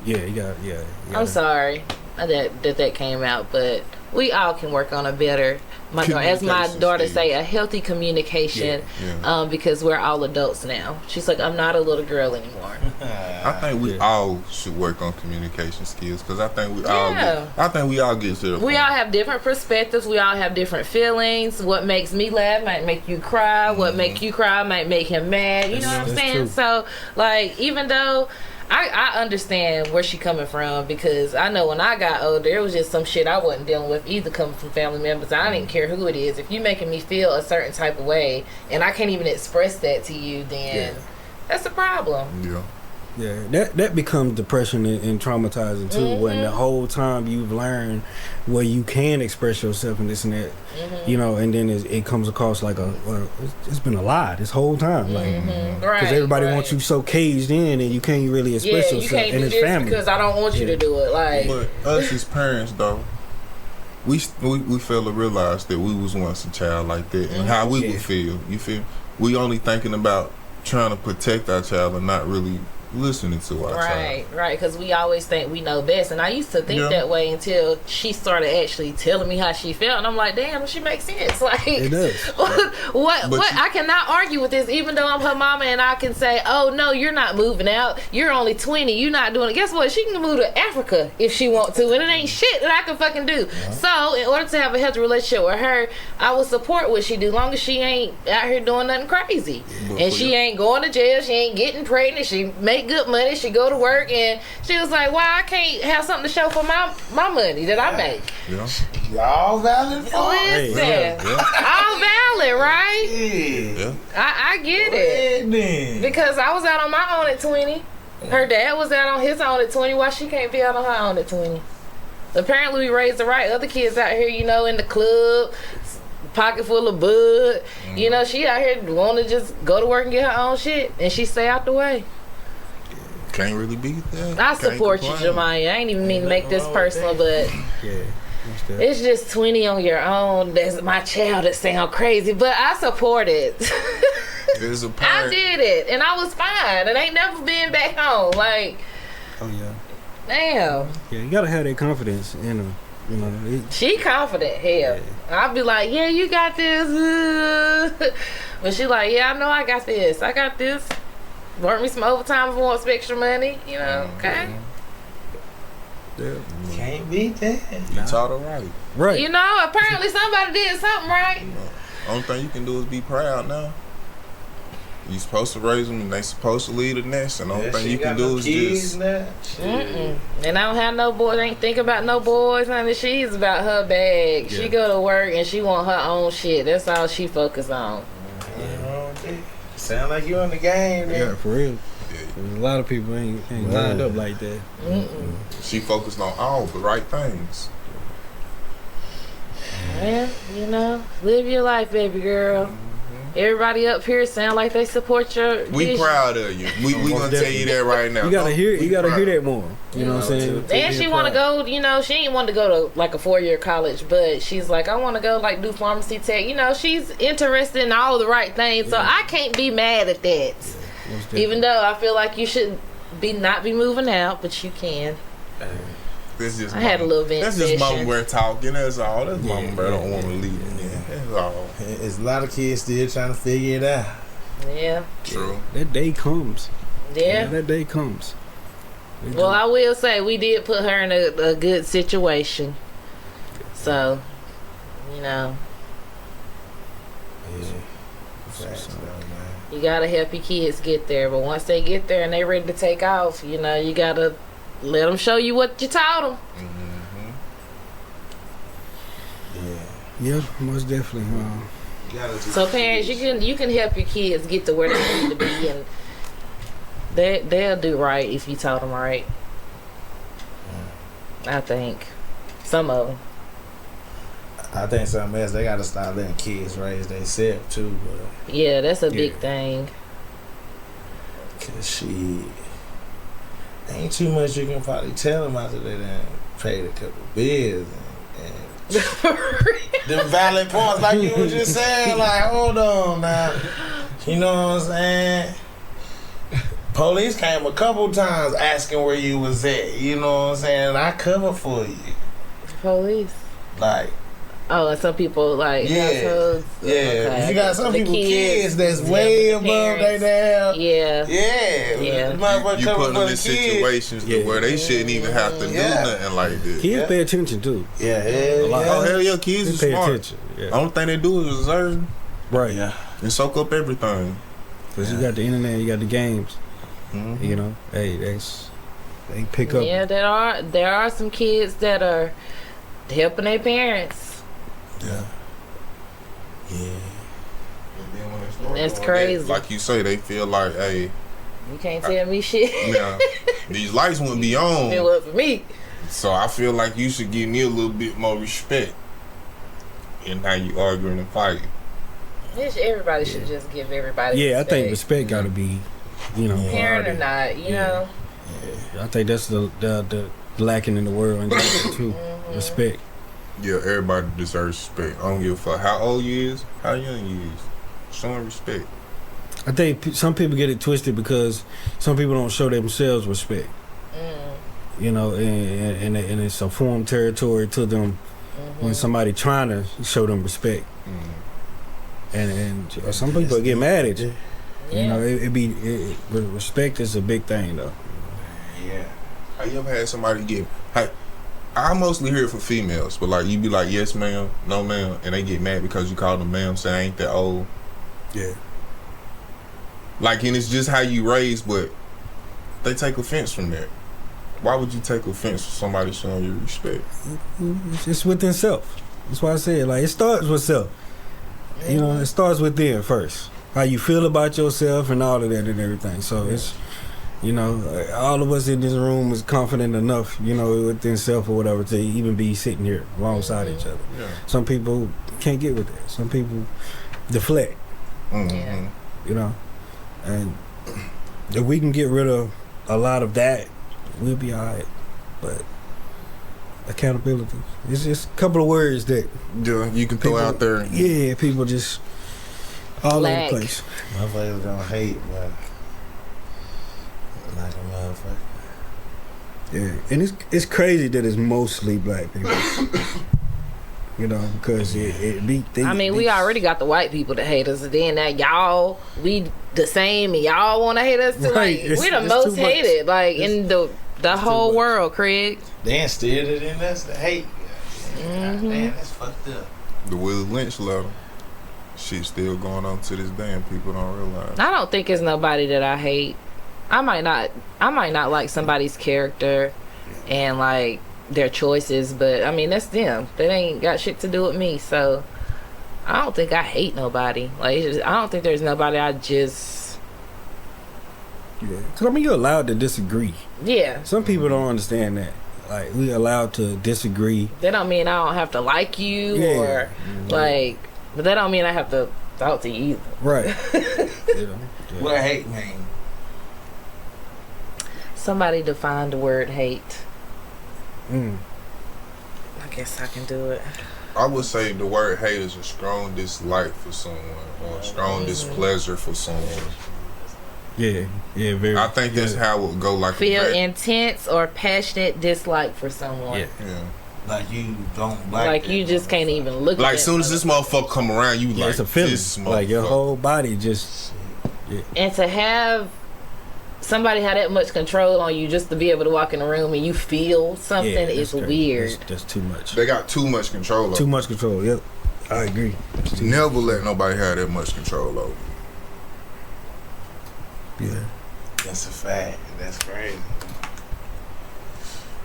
I'm sorry that came out, but we all can work on a better. As my daughter say, a healthy communication, because we're all adults now. She's like, I'm not a little girl anymore. I think we all should work on communication skills, because I think we all get to the point. We all have different perspectives. We all have different feelings. What makes me laugh might make you cry. What make you cry might make him mad. You know what I'm saying? True. So, like, even though I understand where she coming from, because I know when I got older, it was just some shit I wasn't dealing with either, coming from family members. I didn't care who it is. If you making me feel a certain type of way and I can't even express that to you, then that's a problem. That becomes depression and traumatizing too, when the whole time you've learned where you can express yourself and this and that, you know, and then it comes across like it's been a lie this whole time, like, because everybody wants you so caged in and you can't really express yourself, you can't and do it's this family, because I don't want you to do it. Like, but us as parents, though, we fail to realize that we was once a child like that, and how we would feel. You feel? We only thinking about trying to protect our child and not really listening to our child. Right, because we always think we know best, and I used to think that way until she started actually telling me how she felt, and I'm like, damn, she makes sense. Like, it does. what I cannot argue with this, even though I'm her mama, and I can say, oh no, you're not moving out, you're only 20, you're not doing it. Guess what? She can move to Africa if she want to, and it ain't shit that I can fucking do. So in order to have a healthy relationship with her, I will support what she do, long as she ain't out here doing nothing crazy, and she ain't going to jail, she ain't getting pregnant, she making make good money. She go to work, and she was like, "Why I can't have something to show for my money that I make?" Yeah. Y'all valid for it? Listen, all valid, right? Yeah. I get it. Then. Because I was out on my own at 20. Her dad was out on his own at 20. Why she can't be out on her own at 20? Apparently we raised the right other kids out here, you know, in the club, pocket full of bud. You know, she out here want to just go to work and get her own shit, and she stay out the way. Can't really beat that. I support you, Jemiah. I ain't even mean to make this personal, but it's just 20 on your own. That's my child that sound crazy, but I support it. There's a I did it, and I was fine, and ain't never been back home. Like, Oh yeah. damn. Yeah, you gotta have that confidence in her. You know. She confident, hell. I'll be like, yeah, you got this. But she like, yeah, I know I got this. I got this. Work me some overtime if I want some extra money. You know, okay? Yeah. Can't beat that. You taught her right. Right. You know, apparently somebody did something right. Only thing you can do is be proud now. You supposed to raise them, and they supposed to lead the nest. And the only thing you can do is just. And I don't have no boys. Ain't think about no boys, honey. She's about her bag. Yeah. She go to work and she want her own shit. That's all she focus on. Sound like you in the game, man. Yeah, for real. There's a lot of people ain't lined up like that. She focused on all the right things. Well, you know, live your life, baby girl. Everybody up here sound like they support your We vision. proud of you. We gonna tell you that right now. You gotta hear that more. You know what I'm saying? And she want to go, you know, she ain't want to go to like a 4-year college, but she's like, I want to go like do pharmacy tech. You know, she's interested in all the right things, so I can't be mad at that. Even though I feel like you should not be moving out, but you can. I had a little vent That's just session. mama bear talking. That's all. That's mama bear don't want to leave. Yeah, that's all. There's a lot of kids still trying to figure it out. Yeah. True. That day comes. Yeah. That day comes. Well, I will say we did put her in a good situation. So, you know, you gotta help your kids get there. But once they get there and they ready to take off, you know, you gotta let them show you what you taught them. Yeah, most definitely. So parents, you can help your kids get to where they need to be, and they'll do right if you taught them right. I think some of them. I think something else, they gotta stop letting kids raise themselves too, but Yeah, that's a big thing. cause ain't too much you can probably tell them after they done paid a couple bills and them valid points like you were just saying, like, hold on now. You know what I'm saying? Police came a couple times asking where you was at, you know what I'm saying? And I covered for you. Police. Like, oh, and some people like households. Okay. You got some The people kids that's way above they damn. Yeah. You put them in situations where they shouldn't even have to do nothing like this. Kids pay attention too. Oh hell yeah, kids are They pay smart. attention. Yeah. Only thing they do is observe Right. and soak up everything. Because you got the internet, you got the games. You know, hey, they pick up. Yeah, there are some kids that are helping their parents. Yeah. That's crazy. Like you say, they feel like, hey, You can't tell me shit. now these lights wouldn't be It on. was for me. So I feel like you should give me a little bit more respect in how you arguing and fighting. Everybody should just give everybody Yeah, I respect. think respect got to be, you know, Parent part or of it. not, you know. I think that's the lacking in the world in general too. Respect. Yeah, everybody deserves respect. I don't give a fuck how old you is, how young you is. Show them respect. I think some people get it twisted because some people don't show themselves respect. You know, and it's a foreign territory to them when somebody trying to show them respect. And some people get mad at you. You know, respect is a big thing though. Yeah. Have you ever had somebody get? I mostly hear it from females, but like you be like, yes ma'am, no ma'am, and they get mad because you call them ma'am, say I ain't that old. Yeah. Like, and it's just how you raised, but they take offense from that. Why would you take offense from somebody showing you respect? It's within self. That's why I said, like, it starts with self. You know, it starts within first. How you feel about yourself and all of that and everything. So it's, you know, all of us in this room is confident enough, you know, within self or whatever, to even be sitting here alongside each other. Yeah. Some people can't get with that. Some people deflect. Mm-hmm. You know, and if we can get rid of a lot of that, we'll be all right. But accountability, it's just a couple of words that You can throw out there. Yeah, people just all over the place. Motherfuckers don't hate, but like a motherfucker. Yeah, and it's crazy that it's mostly black people. You know, because we already got the white people that hate us, and then that y'all, we the same, and y'all want to hate us too. Right. Like, we the most hated, like, in the whole world, Craig. They instilled it in us, the hate. Mm-hmm. God damn, that's fucked up. The Willie Lynch letter. Shit's still going on to this day, and people don't realize. I don't think it's nobody that I hate. I might not like somebody's character and like their choices, but I mean, that's them. That ain't got shit to do with me. So I don't think I hate nobody. Like, I don't think there's nobody I just. Yeah, 'cause I mean, you're allowed to disagree. Yeah. Some people don't understand that. Like, we allowed to disagree. That don't mean I don't have to like you or like, but that don't mean I have to talk to you either. Right. You know, What hate mean? Somebody define the word hate. Mm. I guess I can do it. I would say the word hate is a strong dislike for someone, or a strong displeasure for someone. Yeah, very. I think that's how it would go. Like Feel intense or passionate dislike for someone. Yeah. Like you don't Like you just can't even look. Like at as soon as this motherfucker come around, you like it's a feeling. this Like your motherfucker. whole body just. Yeah. And to have somebody have that much control on you, just to be able to walk in a room and you feel something, is that's crazy. weird. That's too much. They got too much control over. Too much control. Yep, I agree. Never let nobody have that much control over. Yeah. That's a fact. That's crazy.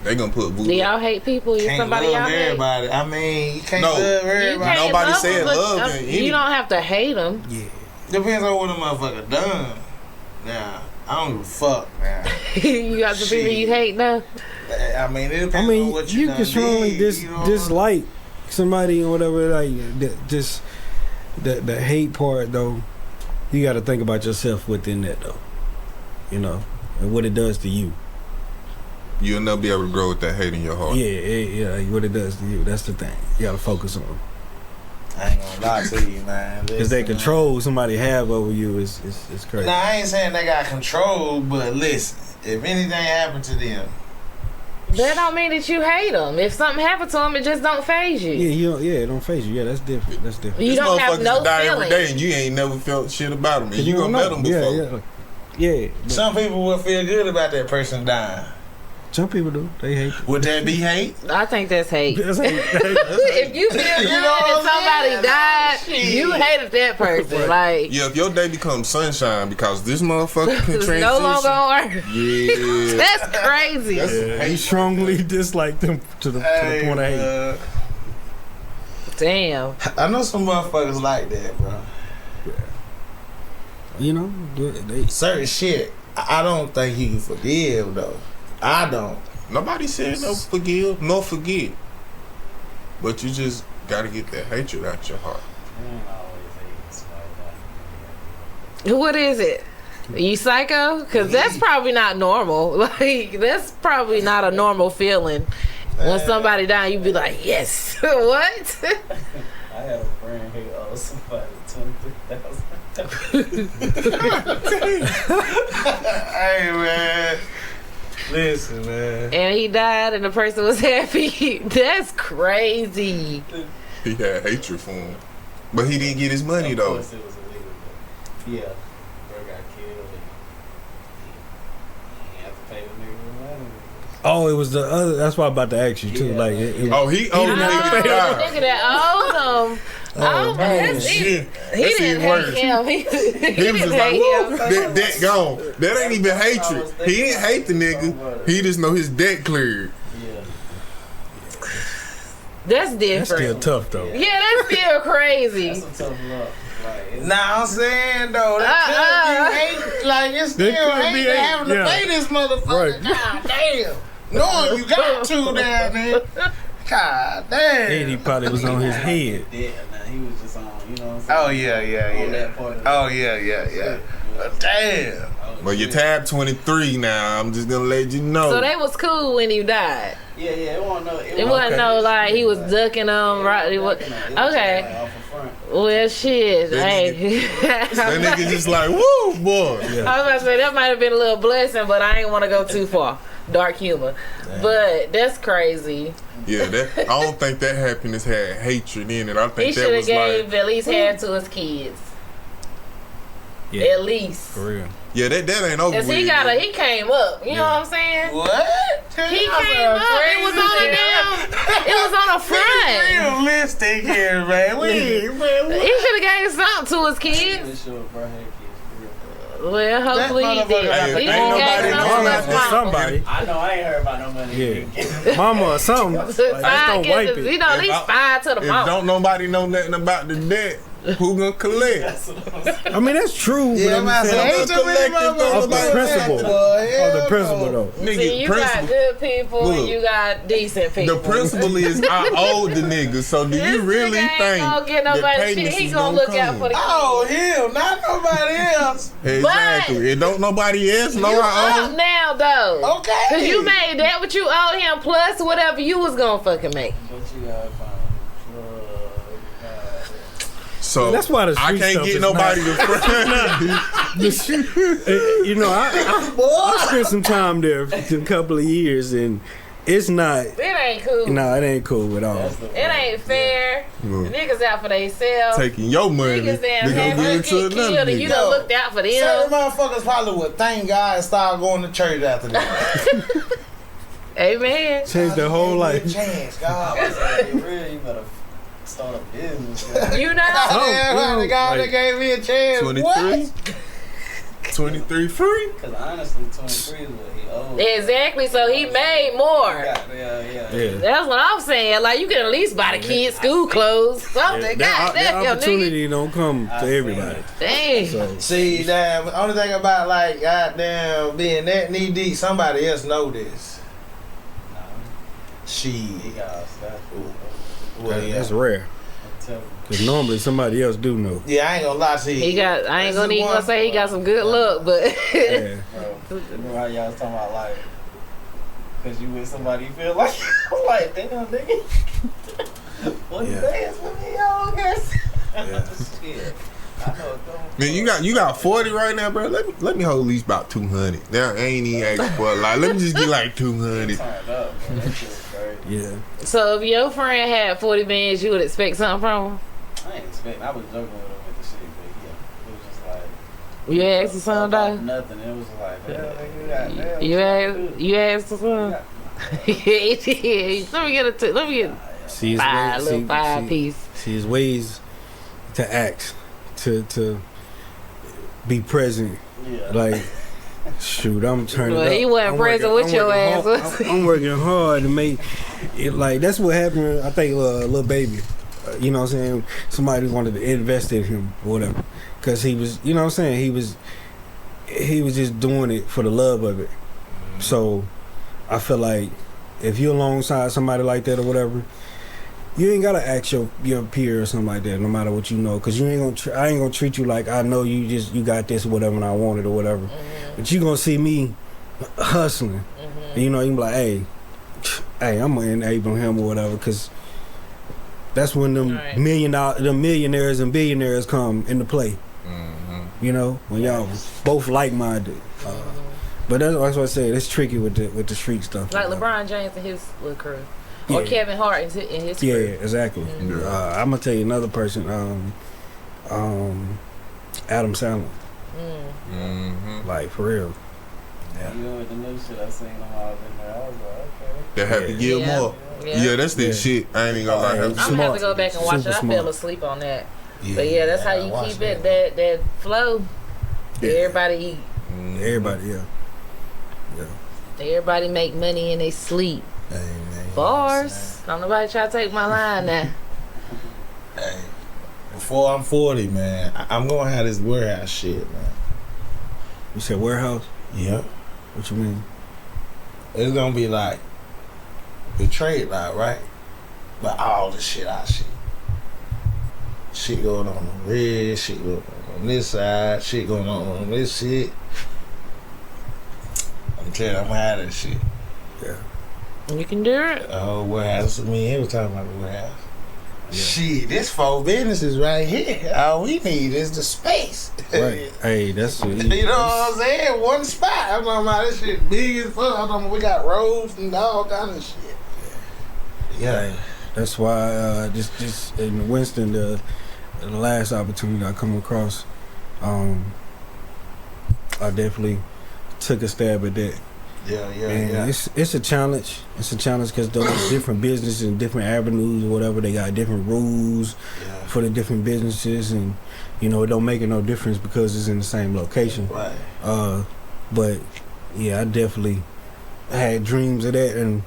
They gonna put voodoo. Do y'all hate people? You Can't somebody love y'all hate? everybody. I mean, you can't No. love You everybody. can't Nobody love said them, but, love them. you don't have to hate them. Yeah. Depends on what a motherfucker done. Now, I don't give a fuck now. You got some people you hate now. I mean, it depends on what you you done can strongly did, you know? dislike somebody or whatever. Like just the hate part though. You got to think about yourself within that though. You know, and what it does to you. You'll never be able to grow with that hate in your heart. Yeah, what it does to you. That's the thing. You got to focus on. I ain't gonna lie to you, man. Because that control somebody have over you is crazy. Now, I ain't saying they got control, but listen, if anything happened to them, That don't mean that you hate them. If something happened to them, it just don't phase you. It don't phase you. Yeah, that's different. That's different. You These don't have motherfuckers no die every feeling. day and you ain't never felt shit about them. And you don't gonna met them before. Yeah. some people will feel good about that person dying. Some people do. They hate you. Would that be hate? I think that's hate. That's hate. If you feel good and somebody died, you hated that person. Like, Yeah, if your day becomes sunshine because this motherfucker can it's transition. no longer on earth. Yeah. That's crazy. He strongly dislike them to the point of hate. Damn. I know some motherfuckers like that, bro. You know, they Certain shit, I don't think you can forgive, though. I don't. Nobody said no forgive, no forget. But you just gotta get that hatred out your heart. What is it? You psycho? Because that's probably not normal. Like, that's probably not a normal feeling. When somebody died, you'd be like, yes. What? I had a friend who owed somebody $23,000. Hey, man. Listen, man. And he died and the person was happy. That's crazy. He had hatred for him. But he didn't get his money Of though. course it was illegal, but yeah, bro got killed and he had to pay the nigga the money. Oh, it was the other. That's why I'm about to ask you too. Yeah. Like, Oh, he owed didn't the have to nigga pay to him. die. Nigga that owed him. Oh, man. that's it. Shit. He That's didn't even worse. hate him. He He was didn't just like, hate woo, him. that gone. That ain't even hatred. He didn't hate the nigga. He just know his debt cleared. Yeah. That's That's still different. tough though. Yeah, that's still crazy. That's some tough luck. Like, it's, Nah, I'm saying though, that could be hate. Like it's That still could be hate to hate, having to yeah. pay this motherfucker. Right. God damn. Knowing you got to down there. God And he damn. probably was on his head. dead now. He was just on, you know what I'm saying? Oh yeah, On yeah. that part of Oh yeah. Damn. But you tab 23 now. I'm just gonna let you know. So they was cool when he died. Yeah, it wasn't no. It wasn't no like he was ducking them right. It was, okay. Like, off the front. Well, shit. That Hey. That nigga just like, woo, boy. I was about to say that might have been a little blessing, but I ain't want to go too far. Dark humor, but that's crazy. Yeah, that I don't think that happiness had hatred in it. I He think should that have was gave like, at least half to his kids. Yeah, At least. for real. yeah, that ain't over Cause with. he came up. You know what I'm saying? What? He came up. It was on a damn. It was on a front. Realistic here, man. He should have gave something to his kids. Pretty sure bro had kids for real. Well, hopefully he did. Hey, He ain't nobody gave know something to about his this. mama. Somebody. I know I ain't heard about no money. Yeah. Mama or something. Like, just don't wipe it. You know, at If least five to the If mama. don't nobody know nothing about the debt, who gonna collect? That's what I'm saying. I mean, that's true. Yeah, but man. I'm So saying, ain't too many motherfuckers of the about principle. that, boy. Of the principle, though. See, Nigga, you got principle. good people and Look, you got decent people. The principle is I owe the nigga. So do This you really nigga ain't think gonna get the nobody shit. payments He is gonna look out for the kids. Oh, him, not nobody else. Exactly. And don't nobody else know You I up owe. now though. Okay. Cause you made that what you owe him plus whatever you was gonna fucking make. But you gotta find So That's why the I street can't stuff get is nobody to You know, I spent some time there for a couple of years, and it's not. It ain't cool. No, it ain't cool at all. It ain't fair. Niggas out for themselves. taking your money. Niggas damn They gonna half give it get to killed another and you nigga. done looked out for Certain them. motherfuckers probably would thank God and start going to church after that. Amen. Changed their whole life. Chance, God. get real, you better start a business. You know? Yeah, God, they gave me a chance. 23? What? 23 free? Because honestly, 23 is what he owed. Exactly. So he made more. Yeah. Yeah. That's what I'm saying. Like you can at least buy the kids school clothes, something. That Goddamn, nigga. opportunity don't come to everybody. Dang. So See, damn, the only thing about, like, goddamn, being that knee deep, somebody else know this. Nah, She. he got stuff. Well, yeah. that's rare. I'm telling you. Because normally somebody else do know. Yeah, I ain't gonna lie to you. He got. I ain't This gonna is even one- gonna say he got some good luck, but Yeah. Bro, remember how y'all was talking about, like, because you with somebody you feel like, I'm like, damn, nigga. What Yeah. the dance with me, y'all, guys? Yeah. Shit. I know it don't. Man, you got 40 right now, bro. Let me hold at least about 200. Now I ain't even asking for a lot. Let me just get like 200. Turned up, bro. That shit was crazy. Yeah. so if your friend had 40 bands, you would expect something from him. I ain't expecting. I was joking with him with the shit, but yeah, it was just like. You asked for something, though? Nothing. It was just like, damn, nigga, you got damn. You asked. You asked for You something. got- Let me get a. Let me get See, it's five ways, little see, five see, piece. see, his ways to act, to be present. Yeah. Like, shoot, I'm turning Well, up. he wasn't I'm present working- with your I'm ass, working was hard- I'm working hard to make it. Like, that's what happened. I think little baby. You know what I'm saying? Somebody wanted to invest in him or whatever, because he was. You know what I'm saying? He was just doing it for the love of it. So, I feel like if you're alongside somebody like that or whatever, you ain't gotta ask your peer or something like that, no matter what you know, because you ain't gonna. I ain't gonna treat you like I know you got this or whatever, and I want it or whatever. But you gonna see me hustling, and you know you can be like, hey, I'm gonna enable him or whatever, because that's when them Right. them millionaires and billionaires come into play. Mm-hmm. You know, when y'all both like minded. But that's what I said. It's tricky with the street stuff. Like LeBron James and his little crew, or Yeah. Kevin Hart and his Yeah, crew. exactly. Yeah. I'm gonna tell you another person. Adam Sandler. Mm-hmm. Like for real. Yeah. Even with the new shit I seen them all in there, I was like, okay. That Happy Gilmore. Yeah, that's that shit. I ain't even gonna lie. I'm gonna have to go back and watch it. I fell asleep on that. But yeah, that's how you keep it that flow. Yeah. Everybody eat. Everybody, yeah. Everybody make money and they sleep. Amen. Bars. Don't nobody try to take my line now. Hey, before I'm 40, man, I'm gonna have this warehouse shit, man. You said warehouse? Yep. What you mean? It's gonna be like the trade lot, right? But all the shit I see. Shit going on red, shit going on this side, shit going on this shit. I'm telling you, I'm gonna have that shit. Yeah. You can do it. Oh, warehouse. I mean, he was talking about the warehouse. Yeah. Shit, this 4 businesses right here. All we need is the space. Right. Hey, that's you know what I'm saying? One spot. I'm talking about this shit big as fuck. I'm talking about we got roads and all kind of shit. Yeah. That's why just in Winston, the last opportunity I come across, I definitely took a stab at that. Yeah. It's a challenge. It's a challenge because those different businesses and different avenues or whatever, they got different rules for the different businesses, and it don't make it no difference because it's in the same location. Right. But yeah, I definitely had dreams of that, and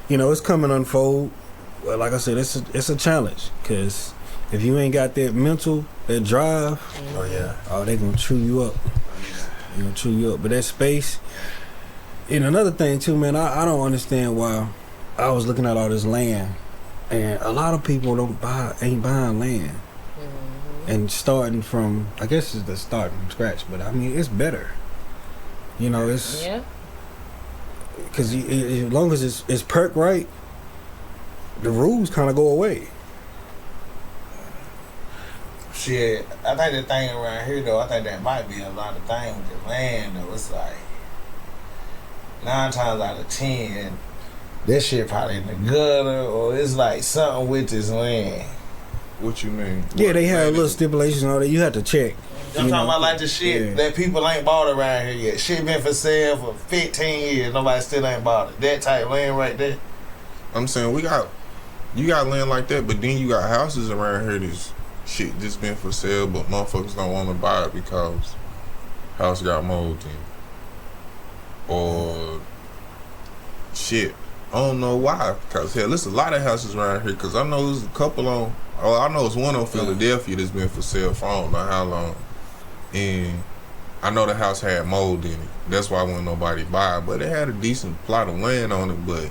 it's coming unfold. Well, like I said, it's a challenge because if you ain't got that mental, that drive, they gonna chew you up. They gonna chew you up. But that space. And another thing too, man, I don't understand why. I was looking at all this land, and a lot of people ain't buying land, and starting from, I guess it's the starting from scratch, but I mean it's better. It's because as long as it's perked right, the rules kind of go away. Shit, I think the thing around here though, I think that might be a lot of things with the land though. It's like 9 times out of 10, that shit probably in the gutter, or it's like something with this land. What you mean? Yeah, they have little stipulations on that you have to check. I'm talking about like the shit that people ain't bought around here yet. Shit been for sale for 15 years. Nobody still ain't bought it. That type of land right there. I'm saying you got land like that, but then you got houses around here that's shit just been for sale, but motherfuckers don't want to buy it because house got mold in it. Or shit, I don't know why. Cause hell, there's a lot of houses around here. Cause I know there's a couple on. Oh, I know it's one on Philadelphia that's been for sale for I don't know how long. And I know the house had mold in it. That's why wouldn't nobody buy it. But it had a decent plot of land on it. But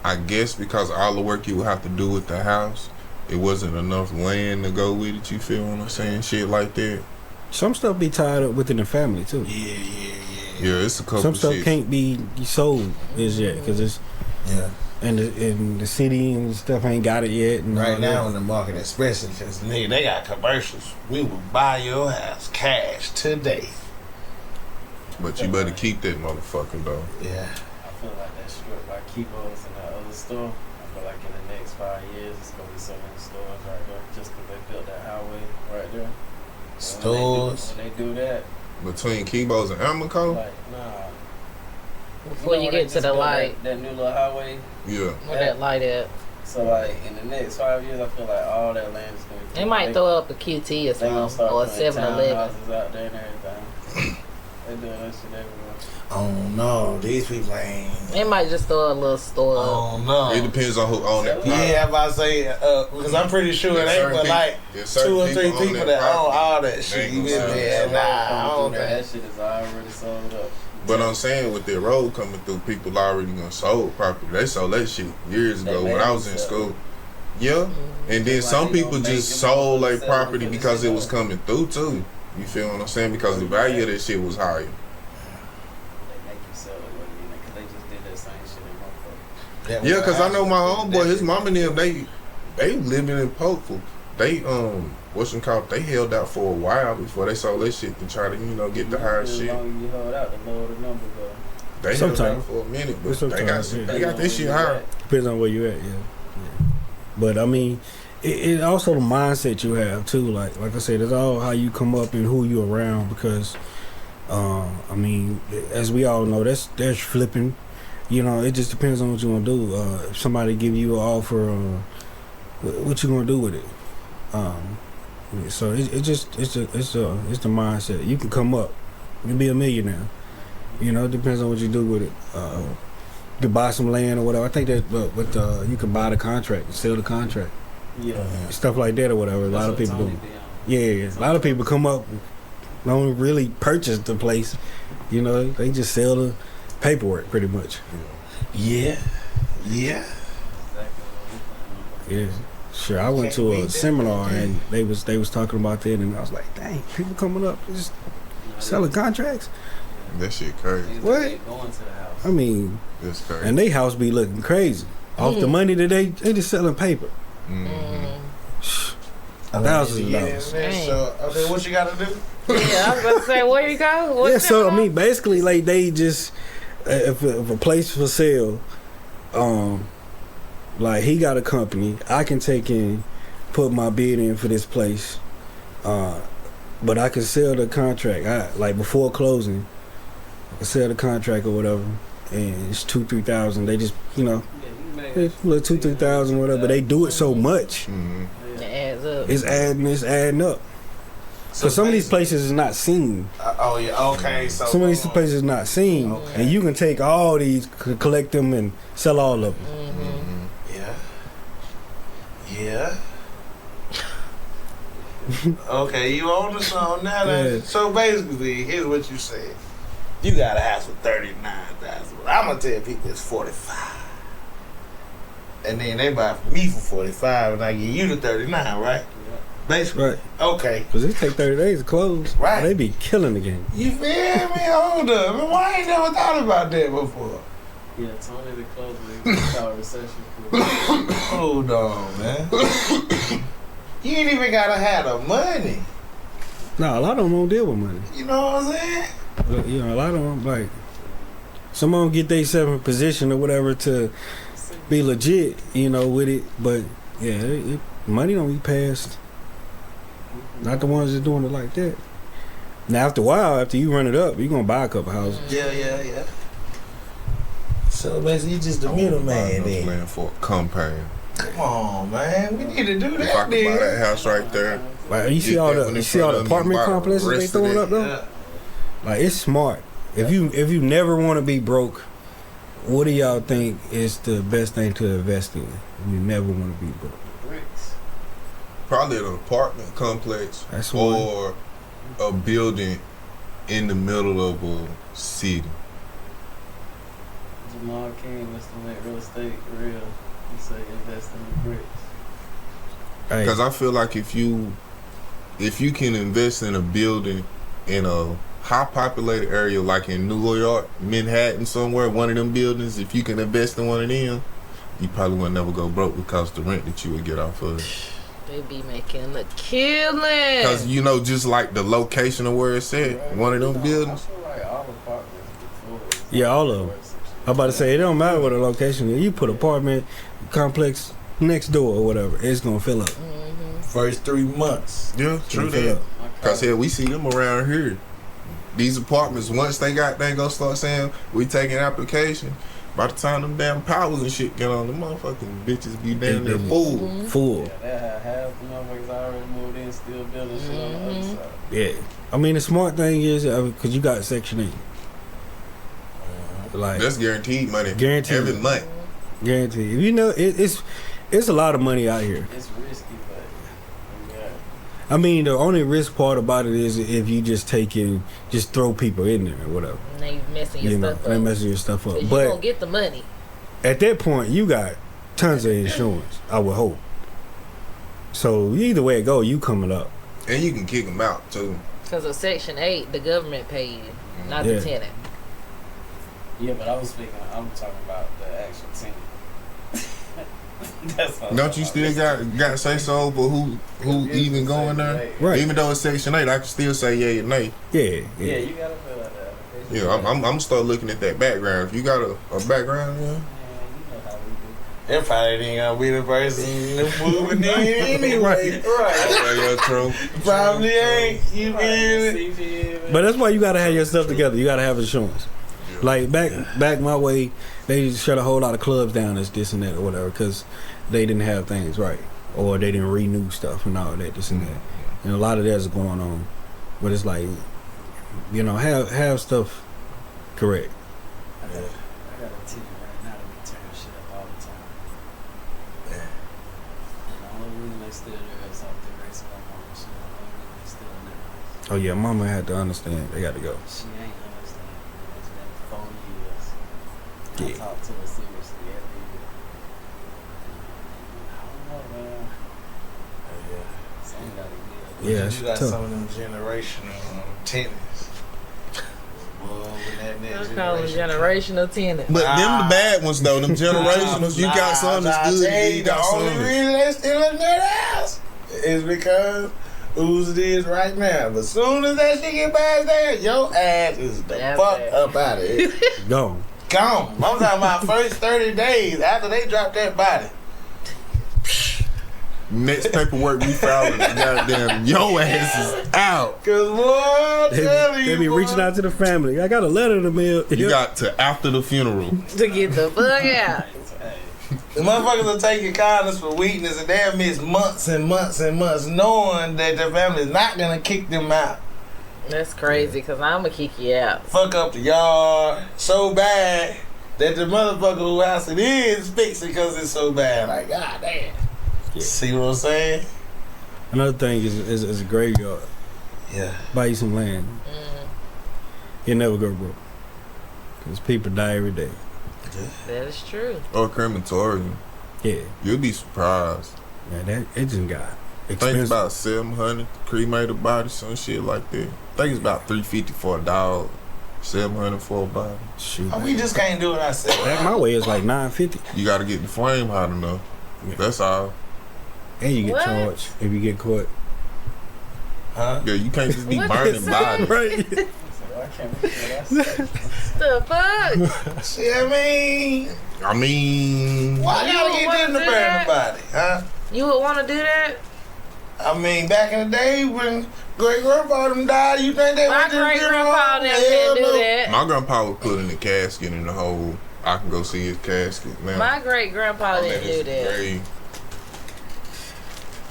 I guess because all the work you would have to do with the house, it wasn't enough land to go with it. You feel what I'm saying? Shit like that. Some stuff be tied up within the family too. Yeah, it's a couple. Some stuff can't be sold as yet because it's and the city and stuff ain't got it yet. And right now in the market, especially because nigga they got commercials. We will buy your house cash today. But you better keep that motherfucker though. Yeah. I feel like that strip by Kibo's and that other store. I feel like in the next 5 years, it's gonna be so many stores right there just because they built that highway right there. Stores. When they do that. Between Kibo's and Amico? Like, nah. Before you get to the light. That new little highway. Yeah. Where that light at? So, like, in the next 5 years, I feel like all that land is going to be... They might throw up a QT or something, or a 7-Eleven. Houses out there and everything. They doing that shit everywhere. Oh, no. These people ain't... They might just throw a little store up. Oh, no. It depends on who own it. Yeah, I'm about to say, because I'm pretty sure it ain't but like 2 or 3 people that own all that shit. You get me? And I don't think that shit is already sold up. But I'm saying with the road coming through, people already gonna sold property. They sold that shit years ago when I was in school. Yeah. And then some people just sold like property because it was coming through too. You feel what I'm saying? Because the value of that shit was higher. Yeah, because I know my homeboy, his mom and them, they living in Pokeful. They they held out for a while before they sold that shit to try to, get the higher shit. The longer you hold out, the lower the number go. They held out for a minute, but they got this shit higher. Depends on where you at, yeah. But I mean, it also the mindset you have too. Like I said, it's all how you come up and who you around. Because I mean, as we all know, there's flipping. You know, it just depends on what you want to do. If somebody give you an offer, what you gonna do with it? So it's the mindset. You can come up, you can be a millionaire. You know, it depends on what you do with it. You can buy some land or whatever. I think that you can buy the contract and sell the contract. Yeah. Stuff like that or whatever. A lot of people do. Yeah, a lot of people come up, don't really purchase the place. You know, they just sell the paperwork pretty much. Yeah. Yeah. Sure. I went to a seminar and they was talking about that, and I was like, dang, people coming up just selling contracts. That shit crazy. What? Going to the house. I mean, That's crazy. and they house be looking crazy off the money that they just selling paper. Thousands of dollars. So, okay, what you got to do? Yeah, I was about to say, where you go? What's Yeah, so that I mean, basically, like they just if a place for sale, like he got a company, I can take in, put my bid in for this place, but I can sell the contract. Like before closing, I can sell the contract or whatever, and it's 2,000-3,000. They just it's like 2,000-3,000 whatever. But they do it so much, It adds up. it's adding up. So some of these places is not seen. Oh yeah, okay. So Some of these places is not seen, Okay. and you can take all these, collect them, and sell all of them. Yeah. Okay, you on to something now. Yeah. So basically, here's what you said. You got a house for 39,000. I'm gonna tell people it's 45. And then they buy from me for 45, and I give you the 39, right? Basically. Right. Okay. Because it take 30 days to close. Right. They be killing the game. You feel me? Hold up. Man, why I ain't never thought about that before? Yeah, Tony the close called recession. Hold on, man. You ain't even gotta have the money. No, a lot of them don't deal with money. You know what I'm saying? You know, a lot of them, like, some of them get themselves in position or whatever to be legit, you know, with it. But, yeah, money don't be passed. Not the ones that doing it like that. Now, after a while, after you run it up, you're going to buy a couple houses. Yeah. So basically, you just the middleman then. Plan for a compound. Come on, man. We need to do If I that, could buy nigga. that house right there, Like, you see all the apartment complexes they throwing up, though? Yeah. Like, it's smart. If you never want to be broke, what do y'all think is the best thing to invest in? You never want to be broke. Bricks. probably an apartment complex That's one. or a building in the middle of a city. Jamal King, Mr. Make Real Estate Real. He say invest in the bricks. Hey, Because I feel like if you can invest in a building in a high populated area like in New York, Manhattan somewhere, one of them buildings, if you can invest in one of them, you probably would never go broke because the rent that you would get off of it. They be making a killing. Because, you know, just like the location of where it's at, one of them buildings. I feel like all apartments before. Yeah, all of them. I'm about to say, it don't matter what the location is. You put apartment complex next door or whatever, it's going to fill up. First 3 months. Yeah, true Fill that. up. Because hell, we see them around here. These apartments, once they gonna start saying we taking application, by the time them damn powers and shit get on, the motherfucking bitches be down there full. Full. Yeah, they have half the motherfuckers already moved in, still building shit on the other side. Yeah. I mean, the smart thing is, because you got Section 8. Like, That's guaranteed money. Guaranteed. Every month. guaranteed. You know, it's a lot of money out here. It's risky, but yeah. I mean, the only risk part about it is if you just just throw people in there or whatever. And they messing your You know, stuff they up. messing your stuff up. So you But gonna get the money. at that point, you got tons of insurance, I would hope. So either way it go, you coming up. And you can kick them out too. Because of Section 8, the government paid you, not Yeah. the tenant. Yeah, but I'm talking about the actual tenant. That's what I'm Don't you talking still about. got to say so over who even going there? Right. Even though it's Section 8, I can still say yay and nay. Yeah. Yeah, you gotta fill out that application. Yeah, I'm gonna start looking at that background. If you got a background, yeah. Man, you know how we do. That probably ain't gonna be the person moving in anyway. Right. True. Probably ain't. You get it? But that's why you gotta have your stuff together. You gotta have insurance. Like back my way, they shut a whole lot of clubs down as this and that or whatever because they didn't have things right or they didn't renew stuff and all that, this and that. And a lot of that's going on. But it's like, you know, have stuff correct. I got a ticket right now that be tearing shit up all the time. Yeah. And the only reason they still there is off the race of my mom. She the only reason they still in there. Oh yeah, mama had to understand. They got to go. She ain't understand. It's been 4 years. I Yeah. talk to her seriously every year. I don't know, man. Something gotta give. Yeah, it's You got tough. some of them generational tenants. Well, when that next I call them generation. generational tenants. But them the bad ones though, them generationals. You got some that's good. Tell You you, the got some. only reason they still in that house is because who's it is right now. But soon as that shit get past there, your ass is the That's fuck bad. up out of here. Gone. Gone. I'm talking about first 30 days after they drop that body. Next paperwork we filing, goddamn, your ass is out. Cause boy, They be reaching boy, out to the family. I got a letter in the mail. You got to after the funeral. To get the fuck out. the motherfuckers will take your kindness for weakness and they'll miss months and months and months knowing that their family is not gonna kick them out. That's crazy because I'm going to kick you out. Fuck up the yard so bad that the motherfucker who house it is fix it because it's so bad. Like, god damn. Yeah. See what I'm saying? Another thing is a graveyard. Yeah. Buy you some land. You never go broke. Because people die every day. That is true. Or crematorium. Yeah. You'll be surprised. Yeah, that it just got Think expensive. about 700 cremated body, some shit like that. Think it's about $350 for a dog, 700 for a body. Shoot. We just can't do it ourselves. Back my way is like $950. You got to get the flame hot enough. Yeah. That's all. And you get What? charged if you get caught. Huh? Yeah, you can't just be What burning is that? bodies. Right. So I can't believe that's The fuck? See what I mean? I mean, Why You gotta would get wanna them to do burn that? the body? Huh? You would want to do that? I mean, back in the day when great grandpa them died, you think they My went to the great funeral? grandpa never Hell can't do no. that. my grandpa would put in the casket in the hole. I can go see his casket now. My great grandpa I'm didn't at do his that. grave.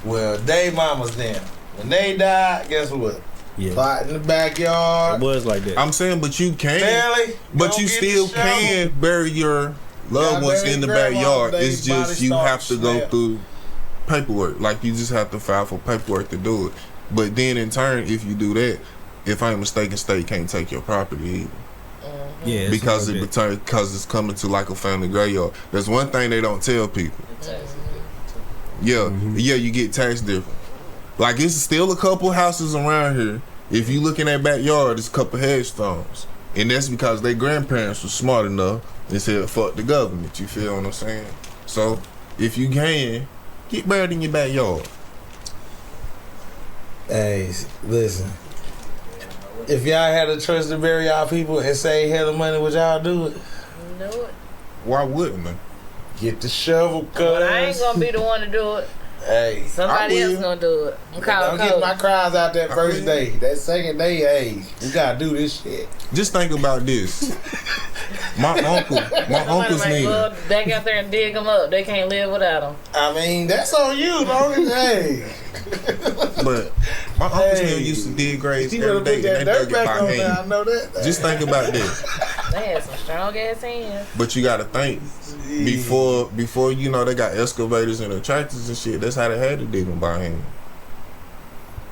Well, they mamas then. When they died, guess what? Yeah. Plot in the It backyard. was like that. I'm saying, but you can. Barely. But Go you get still the shovel. can bury your loved Yeah, ones bury in the grandma, backyard. they It's just body you start have to go smell. through paperwork. Like you just have to file for paperwork to do it. But then in turn, if you do that, if I'm mistaken, state can't take your property either. yeah. it's Because like that. because it's coming to like a family graveyard. There's one thing they don't tell people. Yeah, yeah, you get taxed different. Like it's still a couple houses around here. If you look in that backyard, there's a couple headstones, and that's because their grandparents were smart enough and said, "Fuck the government." You feel what I'm saying? So if you can, get buried in your backyard. Hey, listen. If y'all had a choice to bury y'all people and save hell of money, would y'all do it? You know it. Why wouldn't I? Get the shovel, But I ain't cuz. gonna be the one to do it. Hey. Somebody I will. else gonna do it. I'm Don't calling get my Kota. cries out that I first will. day. That second day, hey, we gotta do this shit. Just think about this. My uncle's Somebody name. go back out there and dig them up. They can't live without them. I mean, that's on you, long as hey. But my uncle's Hey. name used to dig graves You every better day, put and that they dirt dug it back by on there. I hand. know that. Just think about this. They had some strong ass hands. But you gotta think before you know they got excavators and the tractors and shit. That's how they had to dig them by hand.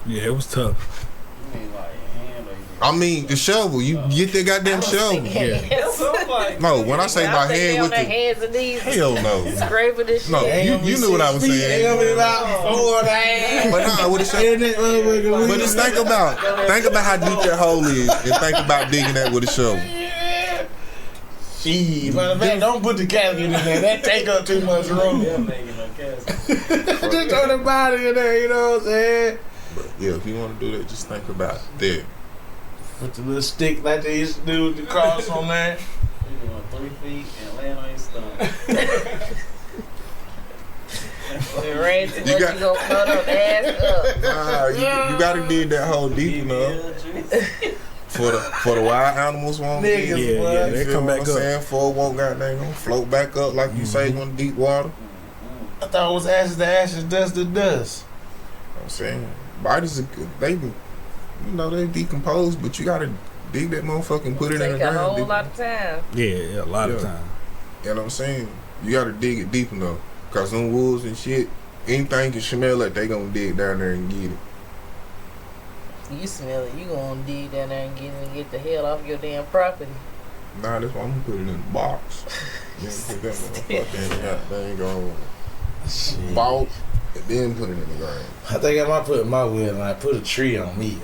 Yeah, it was tough. You mean like your hand or you I mean the shovel. You get that goddamn shovel. Yeah. something like No, when I say by hand with their the hands and knees, hell no. scraping this shit. No, Ain't gonna be you knew what I 6 was feet. Ain't saying. gonna be about 4 days. But nah, with a shovel. But just think about how deep that hole is, and think about digging that with a shovel. Shit, matter of fact, don't put the casket in there. That take up too much room. they're making no casket. Just throw the body in there, you know what I'm saying? But yeah, if you want to do that, just think about that. Put the little stick like they used to do with the cross on there. You doing 3 feet and laying on your stomach. You ready to let you go float on ass up. Nah, you gotta dig that hole deep enough for the wild animals won't dig. Niggas, they come back up. Saying for it won't goddamn gonna float back up like you say on deep water. I thought it was ashes to ashes, dust to dust. I'm saying bodies are they decompose, but you gotta dig that motherfucker and put it in the Take a ground. whole lot of time. Yeah, a lot of time. You know what I'm saying? You gotta dig it deep enough. Cause them wolves and shit, anything can smell it, they gonna dig down there and get it. You smell it, you gonna dig down there and get the hell off your damn property. Nah, that's why I'm gonna put it in the box. Then put that motherfucker in the goddamn box and then put it in the ground. I think I might put my will and I put a tree on me.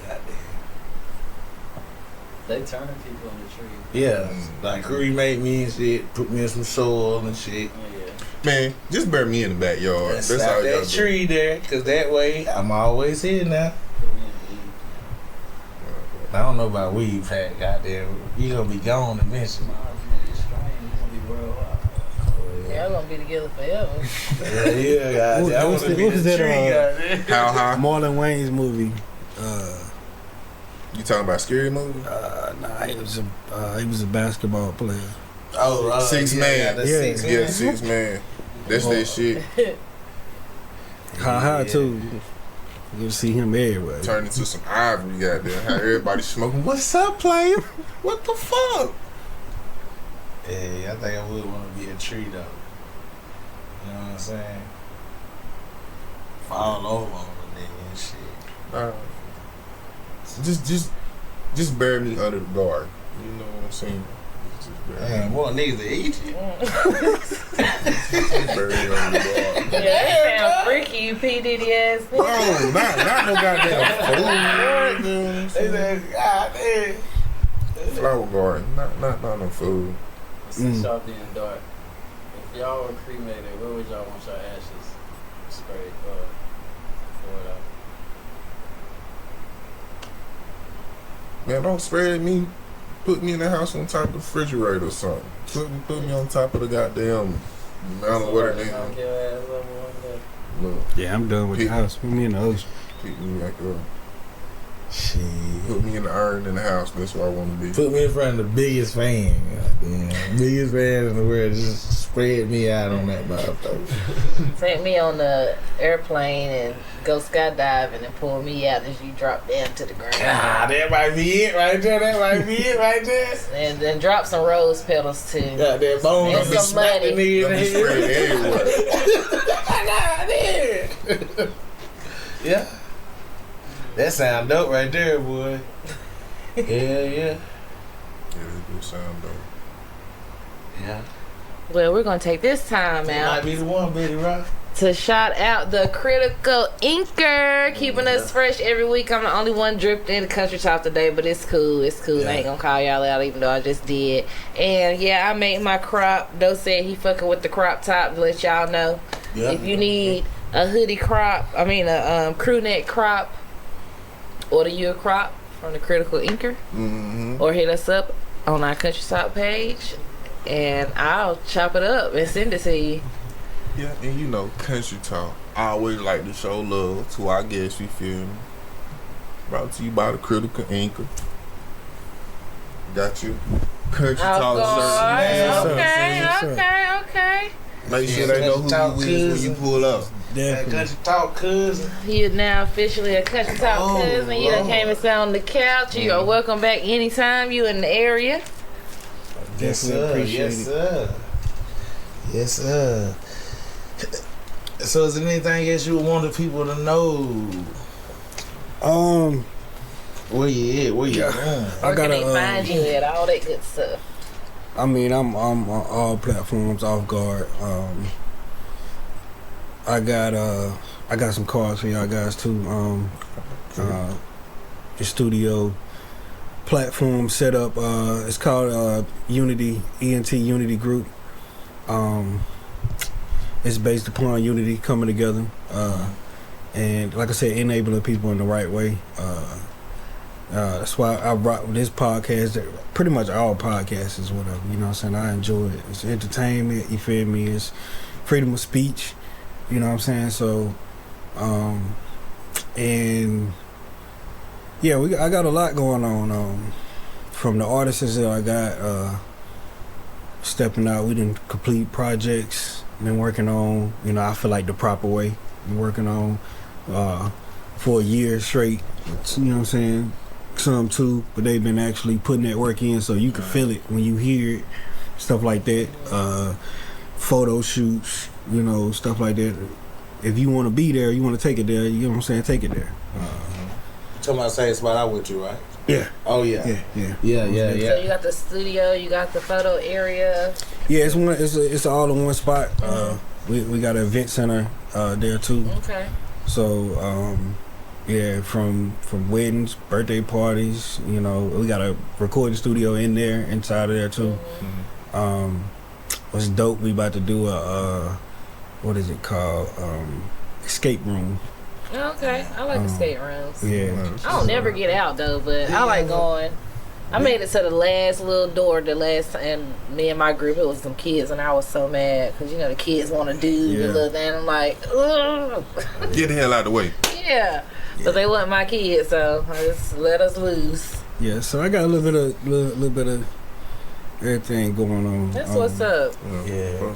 They turning people on the tree. Yeah, like cremate me and shit, put me in some soil and shit. Man, just bury me in the backyard. And That's all slap you that gotta do. tree there, cause that way I'm always here now. I don't know about weed pack, goddamn. You gonna be gone eventually. Y'all gonna be together forever. Yeah, goddamn. I What wanna be was the that, tree, goddamn. How high? Marlon Wayne's movie. You talking about scary movie? Nah, he was a basketball player. Oh, Six yeah, Man. the Yeah. six Yeah, man. 6 Man. That's that shit. Ha too. You see him everywhere. Turned into some ivory, goddamn. How everybody smoking. What's up, player? What the fuck? Yeah, I think I would want to be a tree though. You know what I'm saying? Fall over on the nigga and shit. Just bury me under the guard. You know what I'm saying? Just bury me. Man, more niggas to eat you. Just bury me under the guard. Yeah, that sound freaky, you P. Diddy ass nigga. Oh, not no goddamn They said, God damn. food. Flower garden. Not no food. Since y'all being dark, if y'all were cremated, where would y'all want your ashes sprayed for it out? Man, don't spread me. Put me in the house on top of the refrigerator or something. Put me on top of the goddamn. I don't know what it Knock is. your ass over one day. Look, Yeah, I'm done with the house. Put me in the ocean. pick me back up. Shit. Put me in the urn in the house. That's where I want to be. Put me in front of the biggest fan. Goddamn. Biggest fan in the world. Just spread me out on that motherfucker. Take me on the airplane and go skydiving and pull me out as you drop down to the ground. Ah, that might be it right there. That might be it right there. And then drop some rose petals too. Got that bone. And Be some smacking money. nigga in Don't the be spread head. everywhere. God damn. Yeah. That sound dope right there, boy. Yeah, yeah. Yeah, that do sound dope. Yeah. Well, we're gonna take this time That out might be the one, Betty Rock. to shout out the Critical Inker, keeping us fresh every week. I'm the only one dripped in the Country Talk today, but it's cool. It's cool. Yeah. I ain't gonna call y'all out, even though I just did. And yeah, I made my crop. Doe said he fucking with the crop top to let y'all know. Yeah. If you need a hoodie crop, a crew neck crop, order you a crop from the Critical Inker, or hit us up on our Country Talk page, and I'll chop it up and send it to you. Yeah, and you know, Country Talk. I always like to show love to our guests, you feel me? Brought to you by the Critical Anchor. Got you. Country Talk Yes, shirt. sir. Yes, sir. Okay. Make sure they know who you is when you pull up. That Definitely. Country Talk cousin. He is now officially a Country Talk cousin. You done came and sat on the couch. You are welcome back anytime you in the area. Yes, Definitely sir. appreciate Yes, it. sir. Yes, sir. So, is there anything else you want the people to know? Where you at? Where you going? Where can they find you at? All that good stuff. I mean, I'm on all platforms, OffGuard. I got some cards for y'all guys too. The studio platform set up. It's called Unity, ENT Unity Group. It's based upon unity coming together, and like I said, enabling people in the right way. That's why I rock this podcast. Pretty much all podcasts is whatever, you know what I'm saying? I enjoy it. It's entertainment, you feel me? It's freedom of speech. You know what I'm saying? So, and yeah, I got a lot going on. From the artists that I got stepping out, we didn't complete projects. Been working on, I feel like the proper way. Been working on for a year straight. You know what I'm saying? Some too, but they've been actually putting that work in, so you can feel it when you hear it. Stuff like that, photo shoots, stuff like that. If you want to be there, you want to take it there. You know what I'm saying? Take it there. Talking about the same spot I went to, right? Yeah. Oh yeah. Yeah. So you got the studio, you got the photo area. Yeah, it's all in one spot. We got an event center there too. Okay. So yeah, from weddings, birthday parties, we got a recording studio in there, inside of there too. What's dope? We about to do a what is it called? Escape room. Okay, I like escape rooms. Yeah. I don't never get out though, but I like going. I made it to the last little door, and me and my group, it was some kids, and I was so mad because the kids want to do the little thing. I'm like, ugh. Get the hell out of the way. Yeah, but they weren't my kids, so I just let us loose. Yeah, so I got a little bit of everything going on. That's what's up. Yeah.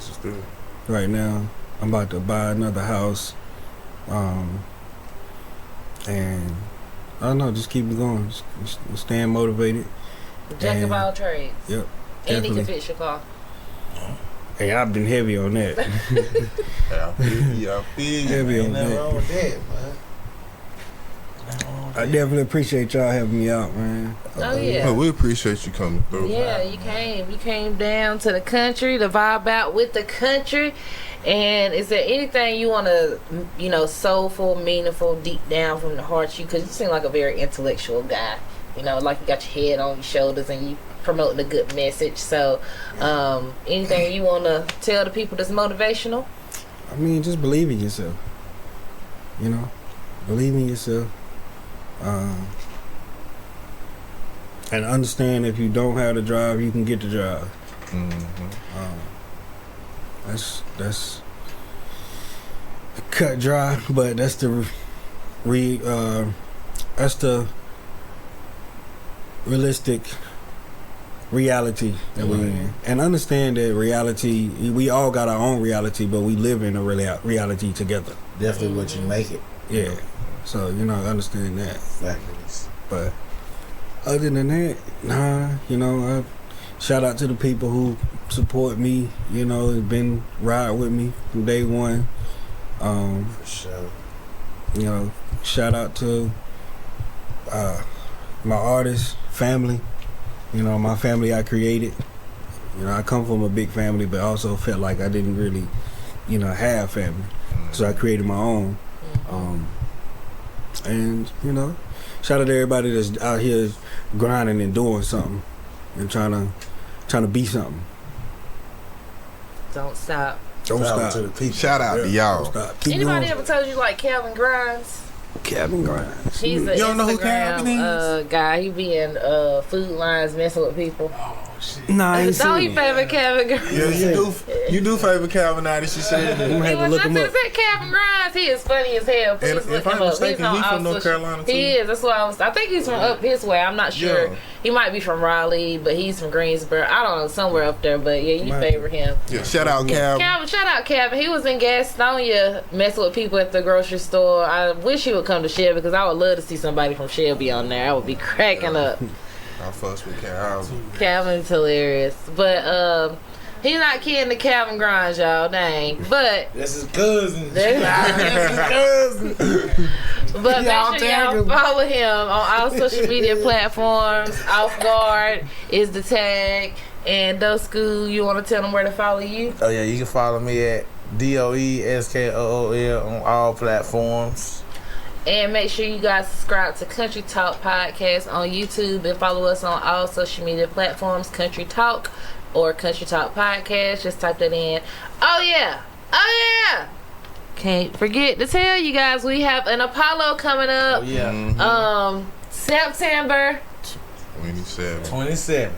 Right now, I'm about to buy another house, and I don't know, just keep it going, just staying motivated. Jack of all trades. Yep. And he Definitely. can fix your car. Hey, I've been heavy on that. Yeah, I feel Heavy on Ain't nothing wrong that. with that, man. I definitely appreciate y'all having me out, man. Oh yeah. Well, we appreciate you coming through. Yeah, you came down to the country to vibe out with the country. And is there anything you want to, soulful, meaningful, deep down from the heart, because you seem like a very intellectual guy, like you got your head on your shoulders and you promoting a good message. So anything you want to tell the people that's motivational? I mean, just believe in yourself. Believe in yourself. And understand if you don't have the drive, you can get the drive. That's cut dry, but that's the realistic reality that we're in. And understand that reality, we all got our own reality, but we live in a reality together. Definitely what you make it. Yeah. So, understand that. Exactly. But other than that, shout out to the people who support me, and been ride with me from day one. For sure. Shout out to my artist family, my family I created. I come from a big family, but also felt like I didn't really, have family. So I created my own. And, shout out to everybody that's out here grinding and doing something and trying to be something. Don't stop. Don't stop. To the people. Shout out to y'all. Don't stop. Keep Anybody going. ever told you like Calvin Grimes? Calvin Grimes. He's an You don't know who Instagram Calvin guy. He be in food lines messing with people. Nah, I ain't Don't he seen it. favor Calvin Grimes? Yeah, you do favor Calvin out, she said. I'm gonna have to look him up. Said Calvin Grimes. He is funny as hell. Please And look if him I'm up. mistaken, on he from all North social- Carolina, too? He is. That's why I think he's from up his way. I'm not sure. Yeah. He might be from Raleigh, but he's from Greensboro. I don't know, somewhere up there. But yeah, you Might favor him. Yeah, shout out Calvin. Shout out Calvin. He was in Gastonia messing with people at the grocery store. I wish he would come to Shelby because I would love to see somebody from Shelby on there. I would be cracking up. I fuss with Calvin. Calvin's hilarious. But he's not kidding to Calvin Grimes, y'all. Dang. But That's his cousin. but make sure y'all follow him on all social media platforms. OffGuard is the tag. And Doe Skool, you want to tell them where to follow you? Oh yeah, you can follow me at DOESKOOL on all platforms. And make sure you guys subscribe to Kuntry Talk Podcast on YouTube and follow us on all social media platforms, Kuntry Talk or Kuntry Talk Podcast. Just type that in. Oh yeah! Can't forget to tell you guys we have an Apollo coming up. Oh yeah. September 27. 27.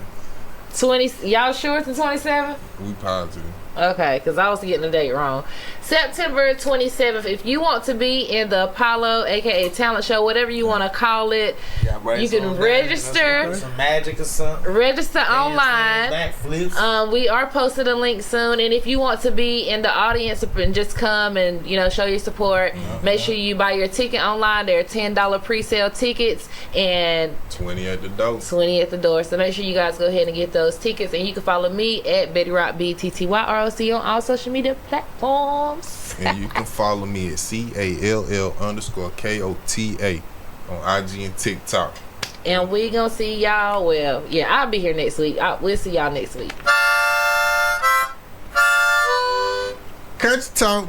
20. Y'all sure it's the 27th? We positive. Okay, because I was getting the date wrong. September 27th. If you want to be in the Apollo, aka talent show, whatever you want to call it, you can register. Some magic or something. Register online. Backflips. We are posting a link soon, and if you want to be in the audience and just come and show your support, make sure you buy your ticket online. There are $10 pre-sale tickets and 20 at the door. 20 at the door. So make sure you guys go ahead and get those tickets, and you can follow me at Betty Rock BTTYROC on all social media platforms. And you can follow me at CALL_KOTA on IG and TikTok. And we gonna see y'all. Well, yeah, I'll be here next week. We'll see y'all next week. Kuntry Talk.